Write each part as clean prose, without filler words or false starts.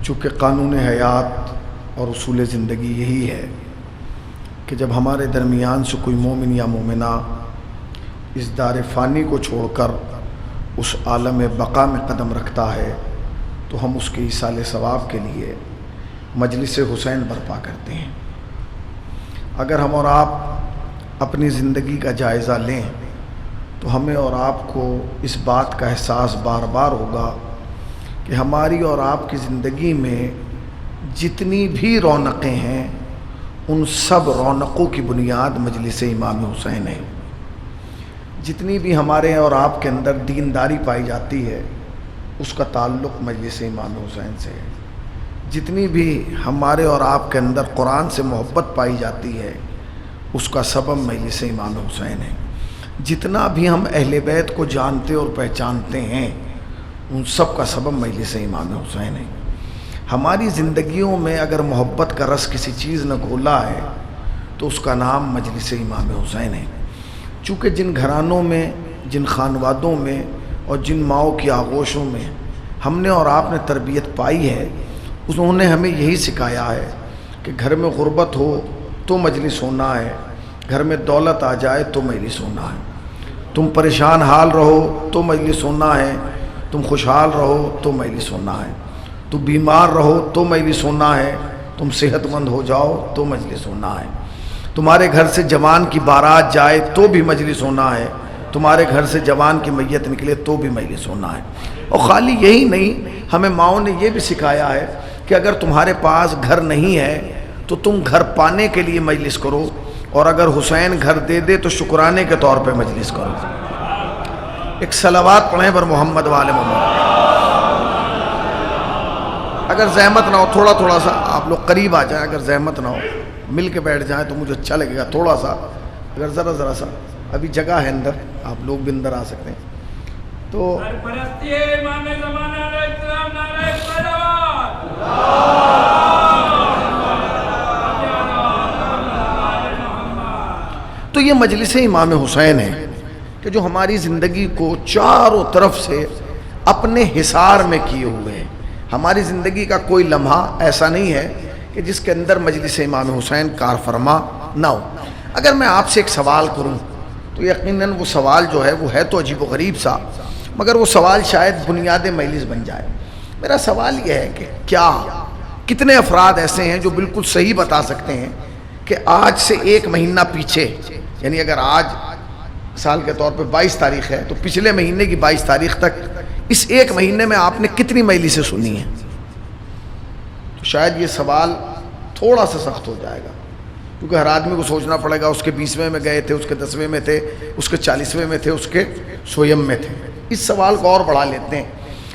چونکہ قانون حیات اور اصول زندگی یہی ہے کہ جب ہمارے درمیان سے کوئی مومن یا مومنہ اس دار فانی کو چھوڑ کر اس عالم بقا میں قدم رکھتا ہے تو ہم اس کے ایصال ثواب کے لیے مجلس حسین برپا کرتے ہیں۔ اگر ہم اور آپ اپنی زندگی کا جائزہ لیں تو ہمیں اور آپ کو اس بات کا احساس بار بار ہوگا کہ ہماری اور آپ کی زندگی میں جتنی بھی رونقیں ہیں ان سب رونقوں کی بنیاد مجلس امام حسین ہے۔ جتنی بھی ہمارے اور آپ کے اندر دینداری پائی جاتی ہے اس کا تعلق مجلس امام حسین سے ہے۔ جتنی بھی ہمارے اور آپ کے اندر قرآن سے محبت پائی جاتی ہے اس کا سبب مجلس امام حسین ہے۔ جتنا بھی ہم اہل بیت کو جانتے اور پہچانتے ہیں ان سب کا سبب مجلس امام حسین ہے۔ ہماری زندگیوں میں اگر محبت کا رس کسی چیز نے گھولا ہے تو اس کا نام مجلس امام حسین ہے۔ چونکہ جن گھرانوں میں، جن خانوادوں میں اور جن ماؤں کی آغوشوں میں ہم نے اور آپ نے تربیت پائی ہے انہوں نے ہمیں یہی سکھایا ہے کہ گھر میں غربت ہو تو مجلس ہونا ہے، گھر میں دولت آ جائے تو مجلس ہونا ہے، تم پریشان حال رہو تو مجلس ہونا ہے، تم خوشحال رہو تو مجلس ہونا ہے، تم بیمار رہو تو مجلس ہونا ہے، تم صحت مند ہو جاؤ تو مجلس ہونا ہے، تمہارے گھر سے جوان کی بارات جائے تو بھی مجلس ہونا ہے، تمہارے گھر سے جوان کی میت نکلے تو بھی مجلس ہونا ہے۔ اور خالی یہی نہیں، ہمیں ماؤں نے یہ بھی سکھایا ہے کہ اگر تمہارے پاس گھر نہیں ہے تو تم گھر پانے کے لیے مجلس کرو، اور اگر حسین گھر دے دے تو شکرانے کے طور پہ مجلس کرو۔ ایک صلوات پڑھیں بر محمد وآل محمد۔ اگر زحمت نہ ہو تھوڑا تھوڑا سا آپ لوگ قریب آ جائیں، اگر زحمت نہ ہو مل کے بیٹھ جائیں تو مجھے اچھا لگے گا۔ تھوڑا سا اگر ذرا سا ابھی جگہ ہے اندر، آپ لوگ بھی اندر آ سکتے ہیں تو یہ مجلس امام حسین ہے کہ جو ہماری زندگی کو چاروں طرف سے اپنے حصار میں کیے ہوئے ہیں۔ ہماری زندگی کا کوئی لمحہ ایسا نہیں ہے کہ جس کے اندر مجلس امام حسین کار فرما نہ ہو۔ اگر میں آپ سے ایک سوال کروں تو یقیناً وہ سوال جو ہے وہ ہے تو عجیب و غریب سا، مگر وہ سوال شاید بنیاد مجلس بن جائے۔ میرا سوال یہ ہے کہ کیا کتنے افراد ایسے ہیں جو بالکل صحیح بتا سکتے ہیں کہ آج سے ایک مہینہ پیچھے، یعنی اگر آج سال کے طور پہ 22 تاریخ ہے تو پچھلے مہینے کی 22 تاریخ تک اس ایک مہینے میں آپ نے کتنی مجلسیں سنی ہیں؟ تو شاید یہ سوال تھوڑا سا سخت ہو جائے گا، کیونکہ ہر آدمی کو سوچنا پڑے گا اس کے 20ویں میں گئے تھے، اس کے 10ویں میں تھے، اس کے 40ویں میں تھے، اس کے 100ویں میں تھے۔ اس سوال کو اور بڑھا لیتے ہیں،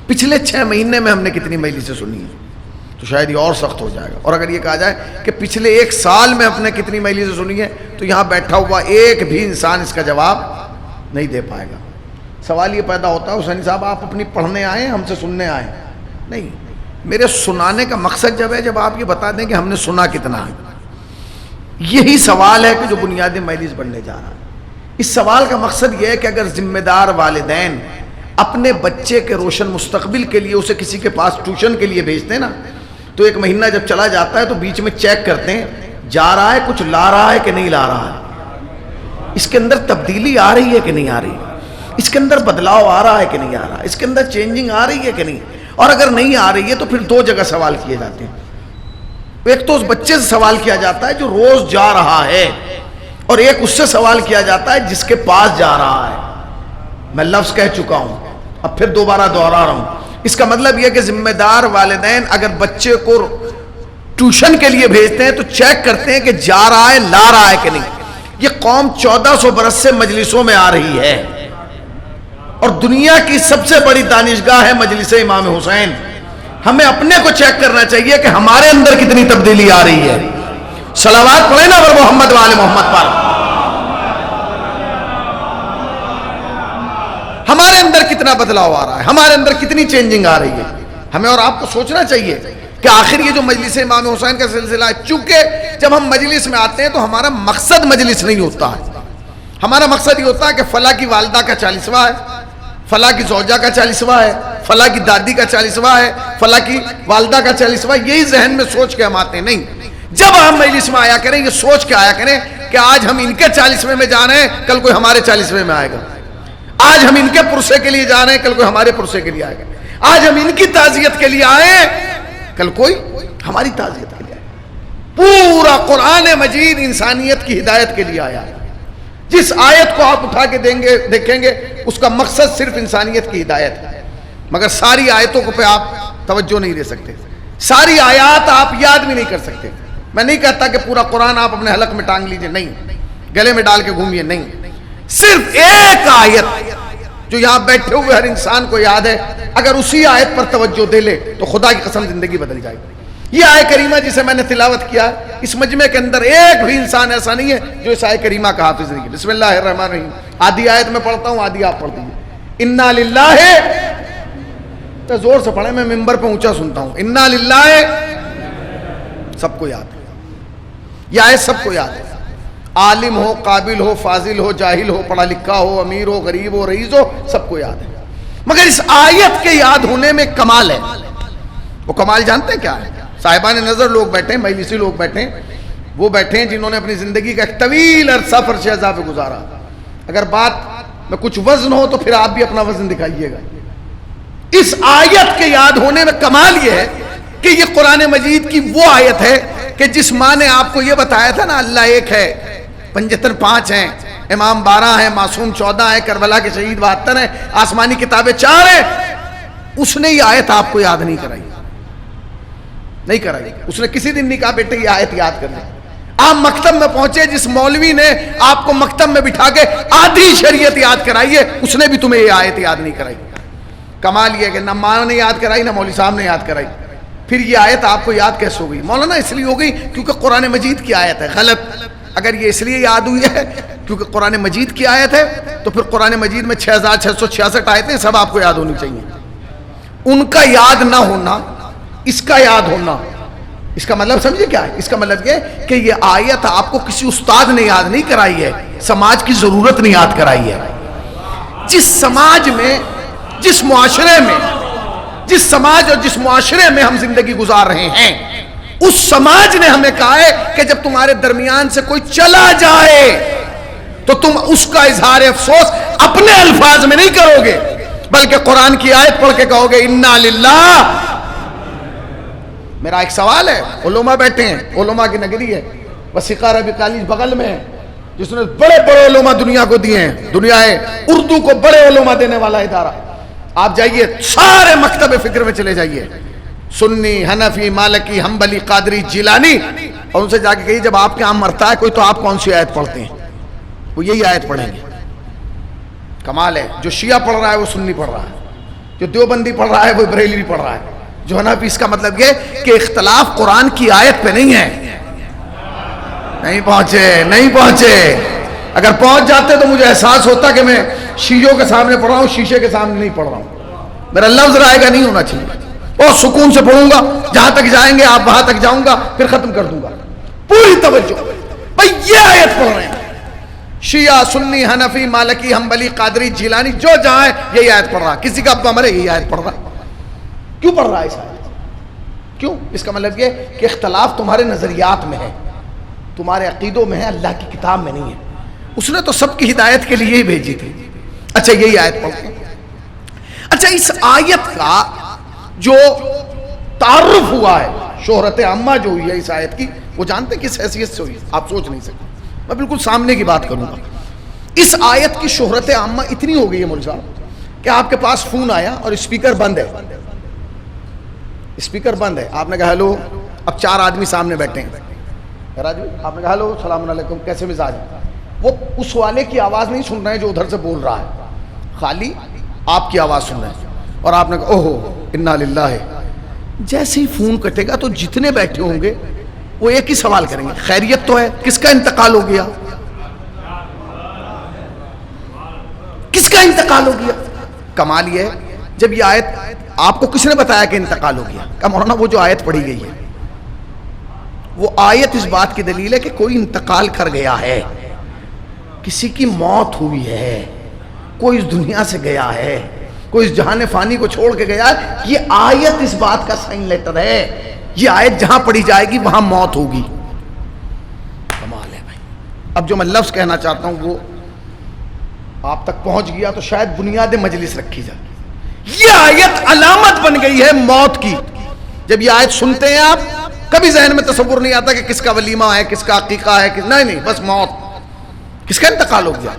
پچھلے 6 مہینے میں ہم نے کتنی مجلسیں سنی ہیں؟ تو شاید یہ اور سخت ہو جائے گا۔ اور اگر یہ کہا جائے کہ پچھلے 1 سال میں ہم نے کتنی مجلسیں سنی ہیں تو یہاں بیٹھا ہوا ایک بھی انسان اس کا جواب نہیں دے پائے گا۔ سوال یہ پیدا ہوتا ہے حسین صاحب آپ اپنی پڑھنے آئے ہم سے سننے آئے؟ نہیں، میرے سنانے کا مقصد جب ہے جب آپ یہ بتا دیں کہ ہم نے سنا کتنا ہے۔ یہی سوال ہے کہ جو بنیادی مجلس بننے جا رہا ہے۔ اس سوال کا مقصد یہ ہے کہ اگر ذمہ دار والدین اپنے بچے کے روشن مستقبل کے لیے اسے کسی کے پاس ٹیوشن کے لیے بھیجتے ہیں نا، تو ایک مہینہ جب چلا جاتا ہے تو بیچ میں چیک کرتے ہیں جا رہا ہے کچھ لا رہا ہے کہ نہیں لا رہا ہے، اس کے اندر تبدیلی آ رہی ہے کہ نہیں آ رہی، اس کے اندر بدلاؤ آ رہا ہے کہ نہیں آ رہا، اس کے اندر چینجنگ آ رہی ہے کہ نہیں۔ اور اگر نہیں آ رہی ہے تو پھر 2 جگہ سوال کیے جاتے ہیں۔ ایک تو اس بچے سے سوال کیا جاتا ہے جو روز جا رہا ہے، اور ایک اس سے سوال کیا جاتا ہے جس کے پاس جا رہا ہے۔ میں لفظ کہہ چکا ہوں، اب پھر دوبارہ دوہرا رہا ہوں۔ اس کا مطلب یہ کہ ذمہ دار والدین اگر بچے کو ٹیوشن کے لیے بھیجتے ہیں تو چیک کرتے ہیں کہ جا رہا ہے لا رہا ہے کہ نہیں۔ یہ قوم 1400 برس سے مجلسوں میں آ رہی ہے، اور دنیا کی سب سے بڑی دانشگاہ ہے مجلس امام حسین۔ ہمیں اپنے کو چیک کرنا چاہیے کہ ہمارے اندر کتنی تبدیلی آ رہی ہے۔ صلوات پڑھیں نا بر محمد وآل محمد پر۔ ہمارے اندر کتنا بدلاؤ آ رہا ہے، ہمارے اندر کتنی چینجنگ آ رہی ہے۔ ہمیں اور آپ کو سوچنا چاہیے کہ آخر یہ جو مجلس امام حسین کا سلسلہ ہے، چونکہ جب ہم مجلس میں آتے ہیں تو ہمارا مقصد مجلس نہیں ہوتا ہے، ہمارا مقصد یہ ہوتا ہے کہ فلاں کی والدہ کا 40واں ہے، فلاں کی زوجہ کا 40واں ہے، فلاں کی دادی کا 40واں ہے، فلاں کی والدہ کا 40واں، یہی ذہن میں سوچ کے ہم آتے ہیں. نہیں، جب ہم مجلس میں آیا کریں یہ سوچ کے آیا کریں کہ آج ہم ان کے 40ویں میں جا رہے ہیں، کل کوئی ہمارے 40ویں میں آئے گا. آج ہم ان کے پرسے کے لیے جا رہے ہیں، کل کوئی ہمارے پرسے کے لیے آئے گا. آج ہم ان کی تعزیت کے لیے آئے ہیں، کل کوئی ہماری تعزیت کے لیے آئے گا. پورا قرآن مجید انسانیت کی ہدایت کے لیے آیا ہے. جس آیت کو آپ اٹھا کے دیکھیں گے اس کا مقصد صرف انسانیت کی ہدایت ہے. مگر ساری آیتوں کو پہ آپ توجہ نہیں دے سکتے، ساری آیات آپ یاد بھی نہیں کر سکتے. میں نہیں کہتا کہ پورا قرآن آپ اپنے حلق میں ٹانگ لیجئے، نہیں، گلے میں ڈال کے گھومیے، نہیں. صرف ایک آیت جو یہاں بیٹھے ہوئے ہر انسان کو یاد ہے، اگر اسی آیت پر توجہ دے لے تو خدا کی قسم زندگی بدل جائے گی. یہ آیت کریمہ جسے میں نے تلاوت کیا، اس مجمع کے اندر ایک بھی انسان ایسا نہیں ہے جو اس آیت کریمہ کا حافظ نہیں ہے. بسم اللہ الرحمن الرحیم. آدھی آیت میں پڑھتا ہوں، آدھی آپ پڑھ دیجیے. انا للہ، تو زور سے پڑھیں، میں ممبر پہ اونچا سنتا ہوں. انا للہ، سب کو یاد ہے یہ آیت، سب کو یاد ہے. عالم ہو، قابل ہو، فاضل ہو، جاہل ہو، پڑھا لکھا ہو، امیر ہو، غریب ہو، رئیس ہو، سب کو یاد ہے. مگر اس آیت کے یاد ہونے میں کمال ہے. وہ کمال جانتے ہیں کیا ہے؟ صاحبان نظر لوگ بیٹھے ہیں، مجلسی لوگ بیٹھے ہیں، وہ بیٹھے ہیں جنہوں نے اپنی زندگی کا ایک طویل عرصہ فرش اعضاء پہ گزارا. اگر بات میں کچھ وزن ہو تو پھر آپ بھی اپنا وزن دکھائیے گا. اس آیت کے یاد ہونے میں کمال یہ ہے کہ یہ قرآن مجید کی وہ آیت ہے کہ جس ماں نے آپ کو یہ بتایا تھا نا اللہ ایک ہے، پنجتن 5 ہیں، امام 12 ہیں، معصوم 14 ہیں، کربلا کے شہید 72 ہیں، آسمانی کتابیں 4 ہیں، اس نے یہ آیت آپ کو یاد نہیں کرائی، نہیں کرائی. اس نے کسی دن نہیں کہا بیٹے یہ آیت یاد کر لیں. آپ مکتب میں پہنچے، جس مولوی نے آپ کو مکتب میں بٹھا کے آدھی شریعت یاد کرائی ہے، اس نے بھی تمہیں یہ آیت یاد نہیں کرائی. کمال یہ ہے کہ نہ ماں نے یاد کرائی، نہ مولوی صاحب نے یاد کرائی. پھر یہ آیت آپ کو یاد کیسے ہو گئی؟ مولانا اس لیے ہو گئی کیونکہ قرآن مجید کی آیت ہے. غلط. اگر یہ اس لیے یاد ہوئی ہے کیونکہ قرآن مجید کی آیت ہے تو پھر قرآن مجید میں 6666 آیتیں سب آپ کو یاد ہونی چاہیے. ان کا یاد نہ ہونا، اس کا یاد ہونا، اس کا مطلب سمجھے کیا ہے؟ اس کا مطلب یہ کہ یہ آیت آپ کو کسی استاد نے یاد نہیں کرائی ہے، سماج کی ضرورت نے یاد کرائی ہے. جس سماج میں، جس معاشرے میں، جس سماج اور جس معاشرے میں ہم زندگی گزار رہے ہیں، اس سماج نے ہمیں کہا ہے کہ جب تمہارے درمیان سے کوئی چلا جائے تو تم اس کا اظہار افسوس اپنے الفاظ میں نہیں کرو گے بلکہ قرآن کی آیت پڑھ کے کہو گے انا للہ. میرا ایک سوال ہے، علماء بیٹھے ہیں، علماء کی نگری ہے، وسیقہ عربی کالج بغل میں ہے، جس نے بڑے بڑے علماء دنیا کو دیے ہیں، دنیا ہے اردو کو بڑے علماء دینے والا ادارہ. آپ جائیے سارے مکتب فکر میں چلے جائیے، سنی، حنفی، مالکی، حنبلی، قادری، جیلانی، اور ان سے جا کے کہیے جب آپ کے ہاں مرتا ہے کوئی تو آپ کون سی آیت پڑھتے ہیں؟ وہ یہی آیت پڑھیں گے. کمال ہے. جو شیعہ پڑھ رہا ہے وہ سنی پڑھ رہا ہے، جو دیوبندی پڑھ رہا ہے وہ بریلوی پڑھ رہا ہے، جو حنفی. اس کا مطلب یہ کہ اختلاف قرآن کی آیت پہ نہیں ہے. نہیں پہنچے. اگر پہنچ جاتے تو مجھے احساس ہوتا کہ میں شیشوں کے سامنے پڑھ رہا ہوں، شیشے کے سامنے نہیں پڑھ رہا ہوں. میرا لفظ رائے گا نہیں ہونا چاہیے. بہت سکون سے پڑھوں گا، جہاں تک جائیں گے آپ وہاں تک جاؤں گا، پھر ختم کر دوں گا. پوری توجہ. بھئی یہ آیت پڑھ رہے ہیں شیعہ، سنی، حنفی، مالکی، حنبلی، قادری، جیلانی، جو جہاں ہے یہی آیت پڑھ رہا. کسی کا ابا مرے یہی آیت پڑھ رہا. کیوں پڑھ رہا ہے اس آیت؟ کیوں؟ اس کا مطلب یہ کہ اختلاف تمہارے نظریات میں ہے، تمہارے عقیدوں میں ہے، اللہ کی کتاب میں نہیں ہے. اس نے تو سب کی ہدایت کے لیے ہی بھیجی تھی. اچھا یہی آیت پڑھتے ہیں. اچھا اس آیت کا جو تعارف ہوا ہے، شہرت عامہ جو ہوئی ہے اس آیت کی، وہ جانتے کس حیثیت سے ہوئی؟ آپ سوچ نہیں سکتے. میں بالکل سامنے کی بات کروں گا. اس آیت کی شہرت عامہ اتنی ہو گئی ہے مولوی صاحب کہ آپ کے پاس فون آیا اور اسپیکر بند ہے، اسپیکر بند ہے. آپ نے کہا ہیلو، اب 4 آدمی سامنے بیٹھے ہیں. آپ نے کہا ہیلو، السلام علیکم، کیسے مزاج ہے؟ وہ اس والے کی آواز نہیں سن رہے ہیں جو ادھر سے بول رہا ہے، خالی آپ کی آواز سن رہے ہیں. اور آپ نے کہا اوہو انا للہ ہے. جیسے ہی فون کٹے گا تو جتنے بیٹھے ہوں گے وہ ایک ہی سوال کریں گے، خیریت تو ہے؟ کس کا انتقال ہو گیا؟ کس کا انتقال ہو گیا؟ کمال یہ ہے جب یہ آیت آپ کو کس نے بتایا کہ انتقال ہو گیا؟ کہ مولانا وہ جو آیت پڑھی گئی ہے وہ آیت اس بات کی دلیل ہے کہ کوئی انتقال کر گیا ہے، کسی کی موت ہوئی ہے، کوئی اس دنیا سے گیا ہے، کوئی اس جہان فانی کو چھوڑ کے گیا ہے، یہ آیت اس بات کا سائن لیٹر ہے، یہ آیت جہاں پڑھی جائے گی وہاں موت ہوگی. کمال ہے بھائی. اب جو میں لفظ کہنا چاہتا ہوں وہ آپ تک پہنچ گیا تو شاید بنیاد مجلس رکھی جائے. یہ آیت علامت بن گئی ہے موت کی. جب یہ آیت سنتے ہیں آپ کبھی ذہن میں تصور نہیں آتا کہ کس کا ولیمہ ہے، کس کا عقیقہ ہے، نہیں، بس موت، کس کا انتقال ہو گیا.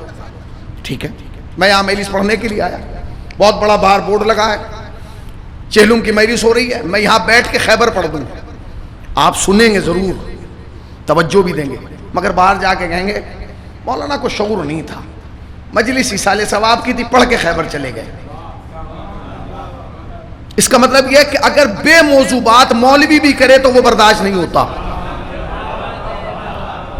ٹھیک ہے، میں یہاں مجلس پڑھنے کے لیے آیا، بہت بڑا باہر بورڈ لگا ہے، چہلم کی مجلس ہو رہی ہے، میں یہاں بیٹھ کے خیبر پڑھ دوں، آپ سنیں گے ضرور، توجہ بھی دیں گے، مگر باہر جا کے کہیں گے مولانا کو شعور نہیں تھا، مجلس ایصال ثواب کی تھی، پڑھ کے خیبر چلے گئے. اس کا مطلب یہ ہے کہ اگر بے موضوع بات مولوی بھی کرے تو وہ برداشت نہیں ہوتا.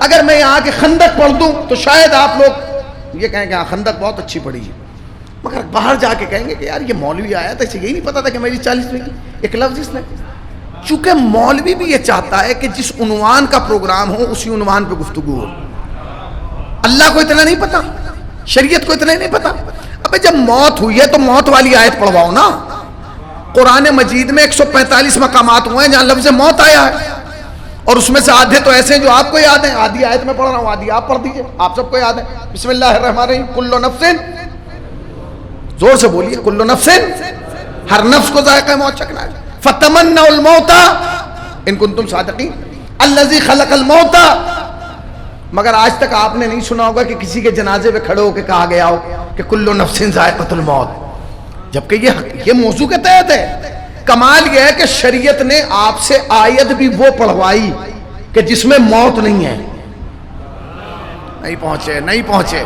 اگر میں یہاں کے خندق پڑھ دوں تو شاید آپ لوگ یہ کہیں کہ ہاں خندق بہت اچھی پڑھی ہے، مگر باہر جا کے کہیں گے کہ یار یہ مولوی آیا تھا، اسے یہی نہیں پتا تھا کہ میری 40 میں ایک لفظ اس نے. چونکہ مولوی بھی یہ چاہتا ہے کہ جس عنوان کا پروگرام ہو اسی عنوان پہ گفتگو ہو. اللہ کو اتنا نہیں پتا، شریعت کو اتنا نہیں پتا. ابے جب موت ہوئی ہے تو موت والی آیت پڑھواؤ نا. قرآن مجید میں 145 مقامات ہوئے ہیں جہاں لفظ موت آیا ہے، اور اس میں سے آدھے تو ایسے ہیں جو آپ کو یاد ہیں، آدھی آیت میں پڑھ رہا ہوں، آدھی آپ پڑھ دیجئے، آپ سب کو یاد ہے. بسم اللہ الرحمن الرحیم، کل نفس، زور سے بولیے، کل نفس، ہر نفس کو ذائقہ موت چکھنا ہے. فتمنوا الموت ان کنتم صادقین الذی خلق الموت. مگر آج تک آپ نے نہیں سنا ہوگا کہ کسی کے جنازے پہ کھڑے ہو کے کہا گیا ہو کہ کل نفس ذائقۃ الموت، جبکہ یہ موضوع کے تحت ہے. کمال یہ ہے کہ شریعت نے آپ سے آیت بھی وہ پڑھوائی کہ جس میں موت نہیں ہے. نہیں پہنچے.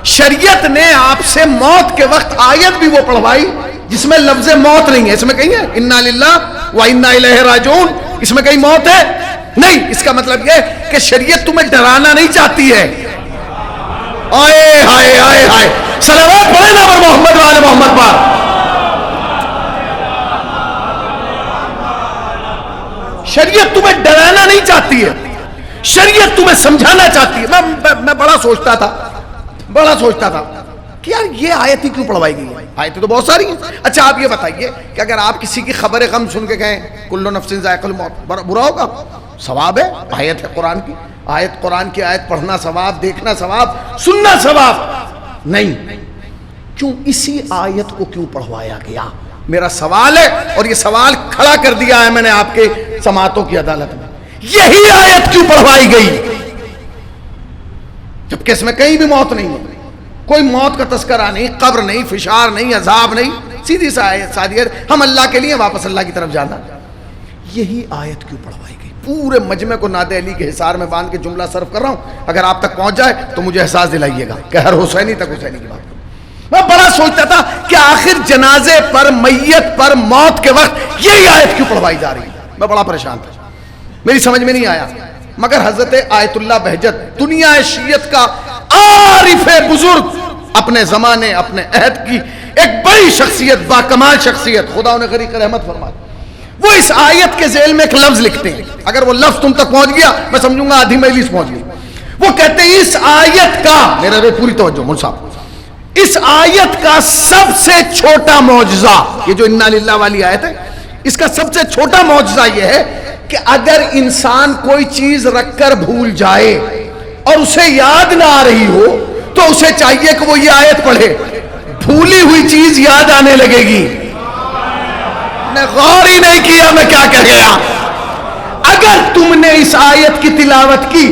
شریعت نے آپ سے موت کے وقت آیت بھی وہ پڑھوائی جس میں لفظ موت نہیں ہے. اس میں کہیں ہے انا للہ و انا الیہ راجعون، اس میں کہیں موت ہے نہیں. اس کا مطلب یہ کہ شریعت تمہیں ڈرانا نہیں چاہتی ہے. آئے ہائے آئے ہائے، صلوات پڑھیں نا پر محمد وعلی محمد پر. شریعت تمہیں ڈرانا نہیں چاہتی ہے، شریعت تمہیں سمجھانا چاہتی ہے. میں بڑا سوچتا تھا کہ یار یہ آیت ہی کیوں پڑھوائی گئی ہے؟ آیتیں تو بہت ساری ہیں. اچھا آپ یہ بتائیے کہ اگر آپ کسی کی خبر غم سن کے کہیں کل نفس ذائقہ الموت، برا ہوگا؟ ثواب ہے، آیت ہے قرآن کی، آیت قرآن کی آیت پڑھنا ثواب، دیکھنا ثواب، سننا ثواب نہیں. کیوں اسی آیت کو کیوں پڑھوایا گیا؟ میرا سوال ہے، اور یہ سوال کھڑا کر دیا ہے میں نے آپ کے سماعتوں کی عدالت میں. یہی آیت کیوں پڑھوائی گئی جبکہ اس میں کہیں بھی موت نہیں ہے، کوئی موت کا تذکرہ نہیں، قبر نہیں، فشار نہیں، عذاب نہیں، سیدھی سی آیت، سادی آیت، ہم اللہ کے لیے واپس اللہ کی طرف جانا. یہی آیت کیوں پڑھوائی گئی؟ پورے مجمع کو ناد علی کے حصار میں باندھ کے جملہ صرف کر رہا ہوں، اگر آپ تک پہنچ جائے تو مجھے احساس دلائیے گا کہ ہر حسینی تک حسینی کی بات کروں. میں بڑا سوچتا تھا کہ آخر جنازے پر، میت پر، موت کے وقت یہی آیت کیوں پڑھوائی جا رہی ہے. میں بڑا پریشان تھا، میری سمجھ میں نہیں آیا. مگر حضرت آیت اللہ بہجت، دنیا شیعت کا عارف بزرگ، اپنے زمانے اپنے عہد کی ایک بڑی شخصیت، با کمال شخصیت، خدا انہیں غریق رحمت فرمائے، وہ اس آیت کے ذیل میں ایک لفظ لکھتے ہیں. اگر وہ لفظ تم تک پہنچ گیا میں سمجھوں گا آدھی مجلس پہنچ گئی. وہ کہتے ہیں اس آیت کا، میرے پوری توجہ مول صاحب، اس آیت کا سب سے چھوٹا معجزہ، یہ جو انا للہ والی آیت ہے، اس کا سب سے چھوٹا معجزہ یہ ہے کہ اگر انسان کوئی چیز رکھ کر بھول جائے اور اسے یاد نہ آ رہی ہو تو اسے چاہیے کہ وہ یہ آیت پڑھے، بھولی ہوئی چیز یاد آنے لگے گی. نے غور ہی نہیں کیا میں کیا کہہ گیا. اگر تم نے اس آیت کی تلاوت کی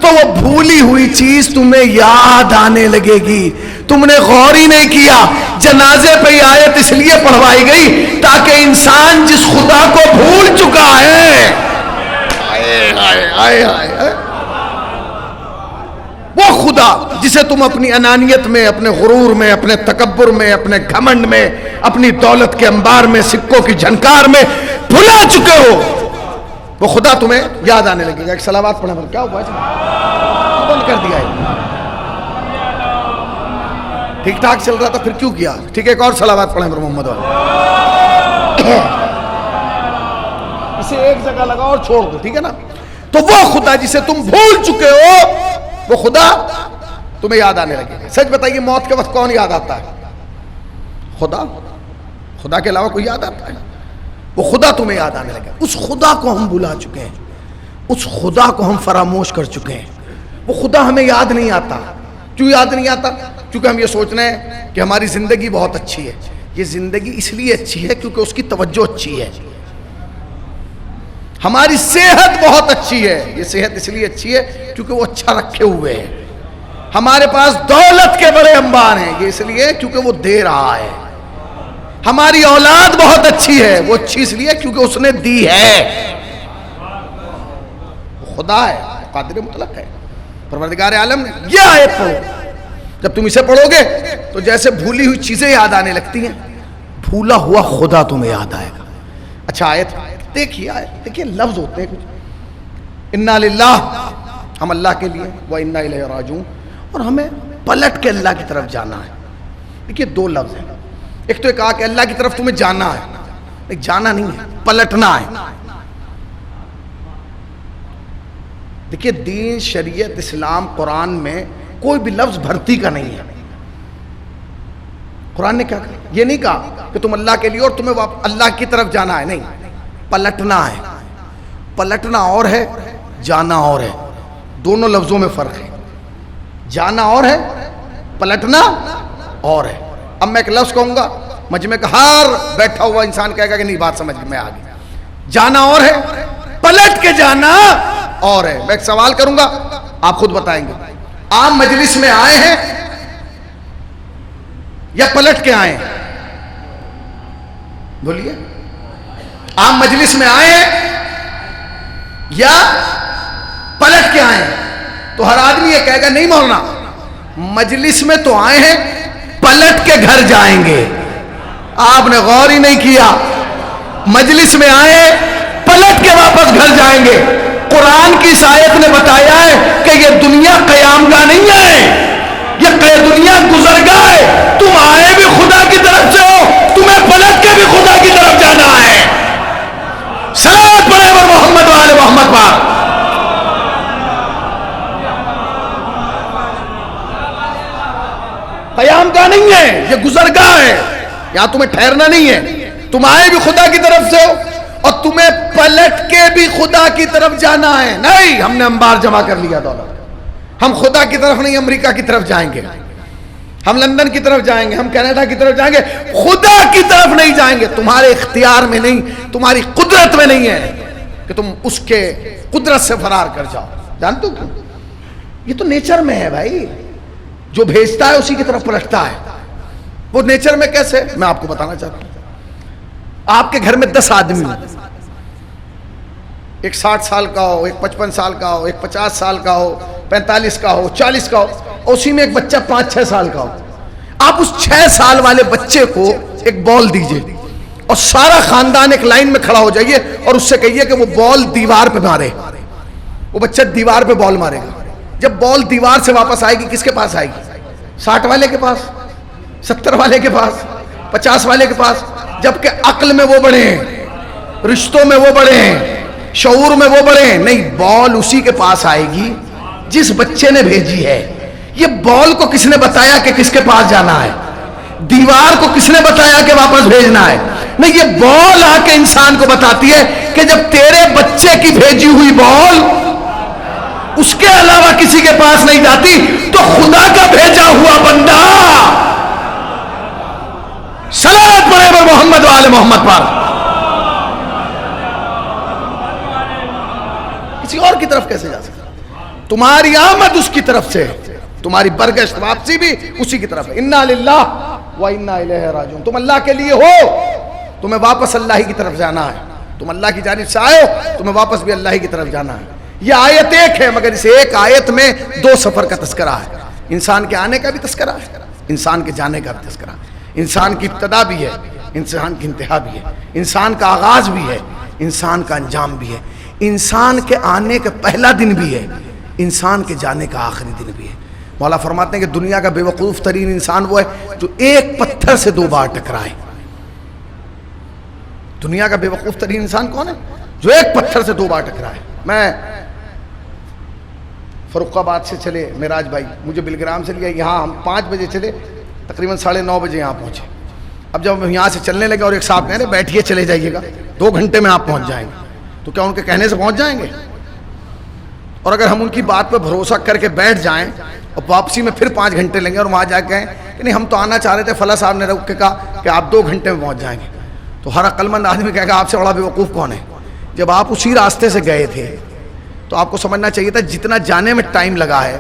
تو وہ بھولی ہوئی چیز تمہیں یاد آنے لگے گی. تم نے غور ہی نہیں کیا. جنازے پہ یہ آیت اس لیے پڑھوائی گئی تاکہ انسان جس خدا کو بھول چکا ہے، وہ خدا جسے تم اپنی انانیت میں، اپنے غرور میں، اپنے تکبر میں، اپنے گھمنڈ میں، اپنی دولت کے انبار میں، سکوں کی جھنکار میں بھلا چکے ہو، وہ خدا تمہیں یاد آنے لگے گا. ایک صلوات پڑھا، کیا ہوا بند کر دیا ہے؟ ٹھیک ٹھاک چل رہا تھا پھر کیوں کیا؟ ٹھیک ہے، ایک اور صلوات پڑھیں پر محمد والے، اسے ایک جگہ لگا اور چھوڑ دو، ٹھیک ہے نا. تو وہ خدا جسے تم بھول چکے ہو، وہ خدا تمہیں یاد آنے لگے گا. سچ بتائیے موت کے وقت کون یاد آتا ہے؟ خدا. خدا کے علاوہ کوئی یاد آتا ہے؟ وہ خدا تمہیں یاد آنے لگا. اس خدا کو ہم بھلا چکے ہیں, اس خدا کو ہم فراموش کر چکے ہیں. وہ خدا ہمیں یاد نہیں آتا. کیوں یاد نہیں آتا؟ کیونکہ ہم یہ سوچ رہے ہیں کہ ہماری زندگی بہت اچھی ہے. یہ زندگی اس لیے اچھی ہے کیونکہ اس کی توجہ اچھی ہے. ہماری صحت بہت اچھی ہے. یہ صحت اس لیے اچھی ہے کیونکہ وہ اچھا رکھے ہوئے ہیں. ہمارے پاس دولت کے بڑے انبار ہیں, یہ اس لیے کیونکہ وہ دے رہا ہے. ہماری اولاد بہت اچھی ہے, وہ اچھی اس لیے کیونکہ اس نے دی ہے. خدا ہے, قادر مطلق ہے, پروردگار عالم نے. یہ آیت پڑھو, جب تم اسے پڑھو گے تو جیسے بھولی ہوئی چیزیں یاد آنے لگتی ہیں, بھولا ہوا خدا تمہیں یاد آئے گا. اچھا آیت دیکھیے, دیکھیے لفظ ہوتے ہیں کچھ. انا للہ, ہم اللہ کے لیے, و انا الیہ راجعون, اور ہمیں پلٹ کے اللہ کی طرف جانا ہے. دیکھیے دو لفظ ہیں. ایک تو کہا کہ اللہ کی طرف تمہیں جانا ہے, نہیں جانا نہیں ہے, پلٹنا ہے. دیکھیے دین, شریعت, اسلام, قرآن میں کوئی بھی لفظ بھرتی کا نہیں ہے. قرآن نے کیا کہا؟ یہ نہیں کہا کہ تم اللہ کے لیے اور تمہیں اللہ کی طرف جانا ہے. نہیں, پلٹنا ہے. پلٹنا اور ہے, جانا اور ہے. دونوں لفظوں میں فرق ہے. جانا اور ہے, پلٹنا اور ہے. اب میں ایک لفظ کہوں گا, مجمع کا ہر بیٹھا ہوا انسان کہے گا کہ نہیں بات سمجھ میں آ گئی. جانا اور ہے, پلٹ کے جانا اور ہے. میں ایک سوال کروں گا, آپ خود بتائیں گے. آپ مجلس میں آئے ہیں یا پلٹ کے آئے ہیں؟ بولیے. آپ مجلس میں آئے ہیں یا پلٹ کے آئے ہیں؟ تو ہر آدمی یہ کہے گا نہیں مولانا, مجلس میں تو آئے ہیں, پلٹ کے گھر جائیں گے. آپ نے غور ہی نہیں کیا. مجلس میں آئے, پلٹ کے واپس گھر جائیں گے. قرآن کی اس آیت نے بتایا ہے کہ یہ دنیا قیام گاہ نہیں ہے, یہ دنیا گزرگاہ ہے. تم آئے بھی خدا کی طرف سے ہو, تمہیں پلٹ کے بھی خدا کی طرف جانا ہے. صلوات پڑھے اور محمد والے محمد پاک. قیام گاہ نہیں ہے, یہ گزرگاہ ہے. یہاں تمہیں ٹھہرنا نہیں ہے. تم آئے بھی خدا کی طرف سے ہو اور تمہیں پلٹ کے بھی خدا کی طرف جانا ہے. نہیں, ہم نے انبار جمع کر لیا دولت, ہم خدا کی طرف نہیں امریکہ کی طرف جائیں گے, ہم لندن کی طرف جائیں گے, ہم کینیڈا کی طرف جائیں گے, خدا کی طرف نہیں جائیں گے. تمہارے اختیار میں نہیں, تمہاری قدرت میں نہیں ہے کہ تم اس کے قدرت سے فرار کر جاؤ. جانتے ہو کیوں؟ یہ تو نیچر میں ہے بھائی. جو بھیجتا ہے اسی کی طرف پلٹتا ہے. وہ نیچر میں کیسے, میں آپ کو بتانا چاہتا ہوں. آپ کے گھر میں 10 آدمی ہو, ایک 60 سال کا ہو, ایک 55 سال کا ہو, ایک 50 سال کا ہو, 45 کا ہو, 40 کا ہو, اور اسی میں ایک بچہ 5-6 سال کا ہو. آپ اس 6 سال والے بچے کو ایک بال دیجئے اور سارا خاندان ایک لائن میں کھڑا ہو جائیے اور اس سے کہیے کہ وہ بال دیوار پہ مارے. وہ بچہ دیوار پہ بال مارے گا. جب بال دیوار سے واپس آئے گی کس کے پاس آئے گی؟ 60 والے کے پاس, 70 والے کے پاس, 50 والے کے پاس. جبکہ عقل میں وہ بڑے ہیں, رشتوں میں وہ بڑے ہیں, شعور میں وہ بڑے ہیں. نہیں, بال اسی کے پاس آئے گی جس بچے نے بھیجی ہے. یہ بال کو کس نے بتایا کہ کس کے پاس جانا ہے؟ دیوار کو کس نے بتایا کہ واپس بھیجنا ہے؟ نہیں, یہ بال آ کے انسان کو بتاتی ہے کہ جب تیرے بچے کی بھیجی ہوئی بال اس کے علاوہ کسی کے پاس نہیں جاتی تو خدا کا بھیجا ہوا بندہ. صلوات پڑھے پر محمد والے محمد پر. کسی اور کی طرف کیسے جا سکتا؟ تمہاری آمد اس کی طرف سے, تمہاری برگشت واپسی بھی اسی کی طرف ہے. انا للہ و انا الیہ راجعون. تم اللہ کے لیے ہو, تمہیں واپس اللہ ہی کی طرف جانا ہے. تم اللہ کی جانب سے آئے ہو, تمہیں واپس بھی اللہ ہی کی طرف جانا ہے. یہ آیت ایک ہے مگر اس ایک آیت میں 2 سفر کا تذکرہ ہے. انسان کے آنے کا بھی تذکرہ ہے, انسان کے جانے کا بھی تذکرہ ہے. انسان کی ابتدا بھی ہے, انسان کی انتہا بھی ہے, انسان کا آغاز بھی ہے, انسان کا انجام بھی ہے. انسان کے آنے کا پہلا دن بھی ہے, انسان کے جانے کا آخری دن بھی ہے. مولا فرماتے ہیں کہ دنیا کا بے وقوف ترین انسان وہ ہے جو ایک پتھر سے 2 بار ٹکرائے. دنیا کا بے وقوف ترین انسان کون ہے؟ جو ایک پتھر سے 2 بار ٹکرائے. میں فروخ آباد سے چلے معراج بھائی, مجھے بلگرام سے لیا, یہاں ہم 5 بجے چلے, تقریباً 9:30 بجے یہاں پہنچے. اب جب ہم یہاں سے چلنے لگے اور ایک صاحب کہہ رہے بیٹھیے چلے جائیے گا 2 گھنٹے میں آپ پہنچ جائیں گے، تو کیا ان کے کہنے سے پہنچ جائیں گے؟ اور اگر ہم ان کی بات پہ بھروسہ کر کے بیٹھ جائیں اور واپسی میں پھر 5 گھنٹے لیں گے اور وہاں جا کے کہیں کہ نہیں ہم تو آنا چاہ رہے تھے، فلاں صاحب نے رک کے کہا کہ آپ 2 گھنٹے میں پہنچ جائیں گے، تو ہر عقل مند آدمی کہے گا آپ سے بڑا بیوقوف کون ہے؟ جب آپ اسی راستے سے گئے تھے تو آپ کو سمجھنا چاہیے تھا جتنا جانے میں ٹائم لگا ہے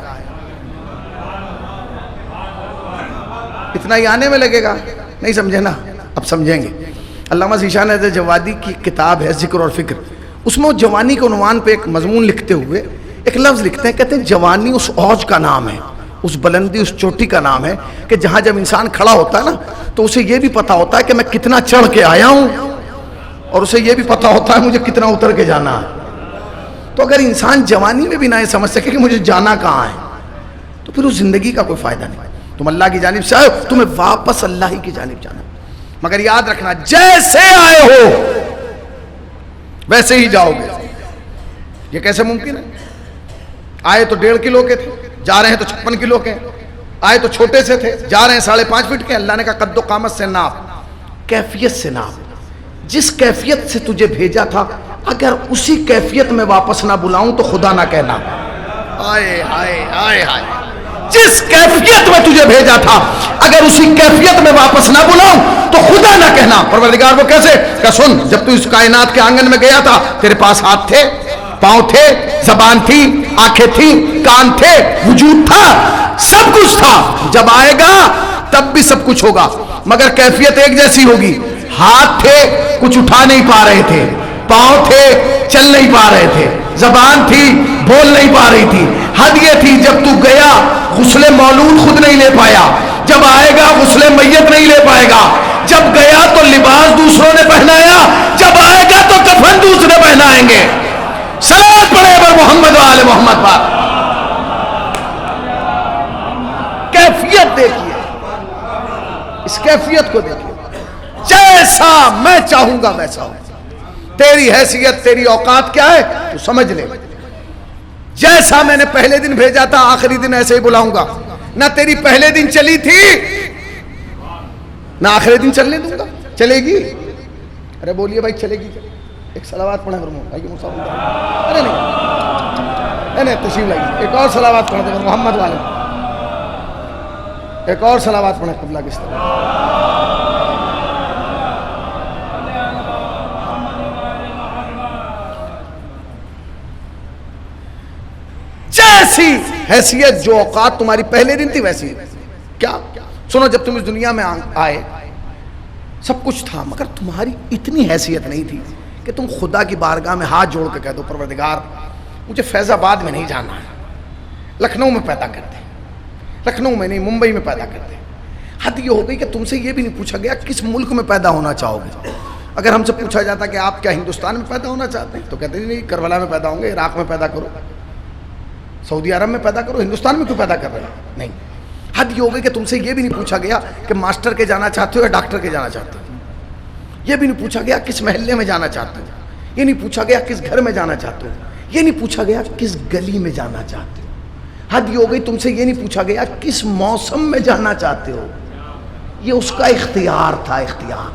اتنا ہی آنے میں لگے گا. نہیں سمجھے نا؟ اب سمجھیں گے. علامہ ذیشان حیدر جوادی کی کتاب ہے ذکر اور فکر، اس میں وہ جوانی کے عنوان پہ ایک مضمون لکھتے ہوئے ایک لفظ لکھتے ہیں، کہتے ہیں جوانی اس اوج کا نام ہے، اس بلندی، اس چوٹی کا نام ہے کہ جہاں جب انسان کھڑا ہوتا ہے نا تو اسے یہ بھی پتا ہوتا ہے کہ میں کتنا چڑھ کے آیا ہوں اور اسے یہ بھی پتا ہوتا ہے مجھے کتنا اتر کے جانا ہے. تو اگر انسان جوانی میں بھی نہ یہ سمجھ سکے کہ مجھے جانا کہاں ہے تو پھر اس زندگی کا کوئی فائدہ نہیں. تم اللہ کی جانب سے آئے ہو، تمہیں واپس اللہ ہی کی جانب جانا، مگر یاد رکھنا جیسے آئے ہو ویسے ہی جاؤ گے. یہ کیسے ممکن ہے؟ آئے تو 1.5 کلو کے تھے، جا رہے ہیں تو 56 کلو کے. آئے تو چھوٹے سے تھے، جا رہے ہیں 5.5 فٹ کے. اللہ نے کہا قد و قامت سے ناپ، کیفیت سے ناپ. جس کیفیت سے تجھے بھیجا تھا اگر اسی کیفیت میں واپس نہ بلاؤں تو خدا نہ کہنا. آئے آئے آئے آئے، جس کیفیت میں تجھے بھیجا تھا اگر اسی کیفیت میں واپس نہ بلاؤں تو خدا نہ کہنا. پروردگار وہ کیسے کہ سن، جب تو اس کائنات کے آنگن میں گیا تھا تیرے پاس ہاتھ تھے، پاؤں تھے، زبان تھی، آنکھیں تھی، کان تھے، وجود تھا، سب کچھ تھا. جب آئے گا تب بھی سب کچھ ہوگا مگر کیفیت ایک جیسی ہوگی. ہاتھ تھے کچھ اٹھا نہیں پا رہے تھے، پاؤں تھے چل نہیں پا رہے تھے، زبان تھی بول نہیں پا رہی تھی. حد یہ تھی جب تو گیا غسل مولود خود نہیں لے پایا، جب آئے گا غسل میت نہیں لے پائے گا. جب گیا تو لباس دوسروں نے پہنایا، جب آئے گا تو کفن دوسرے پہنائیں گے. صلوات پڑھے پر محمد و آل محمد پر. کیفیت دیکھیے، اس کیفیت کو دیکھیے. جیسا میں چاہوں گا ویسا ہوں. تیری حیثیت، تیری اوقات کیا ہے تو سمجھ لے. جیسا میں نے پہلے دن بھیجا تھا آخری دن ایسے ہی بلاؤں گا. نہ تیری پہلے دن چلی تھی نہ آخری دن چلنے دوں گا. چلے گی؟ ارے بولیے بھائی چلے گی؟ ایک صلوات پڑھیں بھائی. ارے نہیں تشریف لائیے. ایک اور صلوات پڑھیں دے محمد والے. ایک اور صلوات پڑھیں قبلہ کس طرح. جیسی حیثیت جو اوقات تمہاری پہلے دن تھی ویسی. کیا سنو، جب تم اس دنیا میں آئے سب کچھ تھا مگر تمہاری اتنی حیثیت نہیں تھی کہ تم خدا کی بارگاہ میں ہاتھ جوڑ کے کہہ دو پروردگار مجھے فیض آباد میں نہیں جانا ہے، لکھنؤ میں پیدا کرتے، لکھنؤ میں نہیں ممبئی میں پیدا کرتے. حد یہ ہو گئی کہ تم سے یہ بھی نہیں پوچھا گیا کس ملک میں پیدا ہونا چاہو گے. اگر ہم سے پوچھا جاتا کہ آپ کیا ہندوستان میں پیدا ہونا چاہتے ہیں تو کہتے نہیں کربلا میں پیدا ہوں گے، عراق میں پیدا کرو، سعودی عرب میں پیدا کرو، ہندوستان میں کیوں پیدا کر رہے ہیں؟ نہیں. حد یہ ہو گئی کہ تم سے یہ بھی نہیں پوچھا گیا کہ ماسٹر کے جانا چاہتے ہو یا ڈاکٹر کے جانا چاہتے ہو. یہ بھی نہیں پوچھا گیا کس محلے میں جانا چاہتے ہو. یہ نہیں پوچھا گیا کس گھر میں جانا چاہتے ہو. یہ نہیں پوچھا گیا کس گلی میں جانا چاہتے ہو. حد یہ ہو گئی تم سے یہ نہیں پوچھا گیا کس موسم میں جانا چاہتے ہو. یہ اس کا اختیار تھا. اختیار.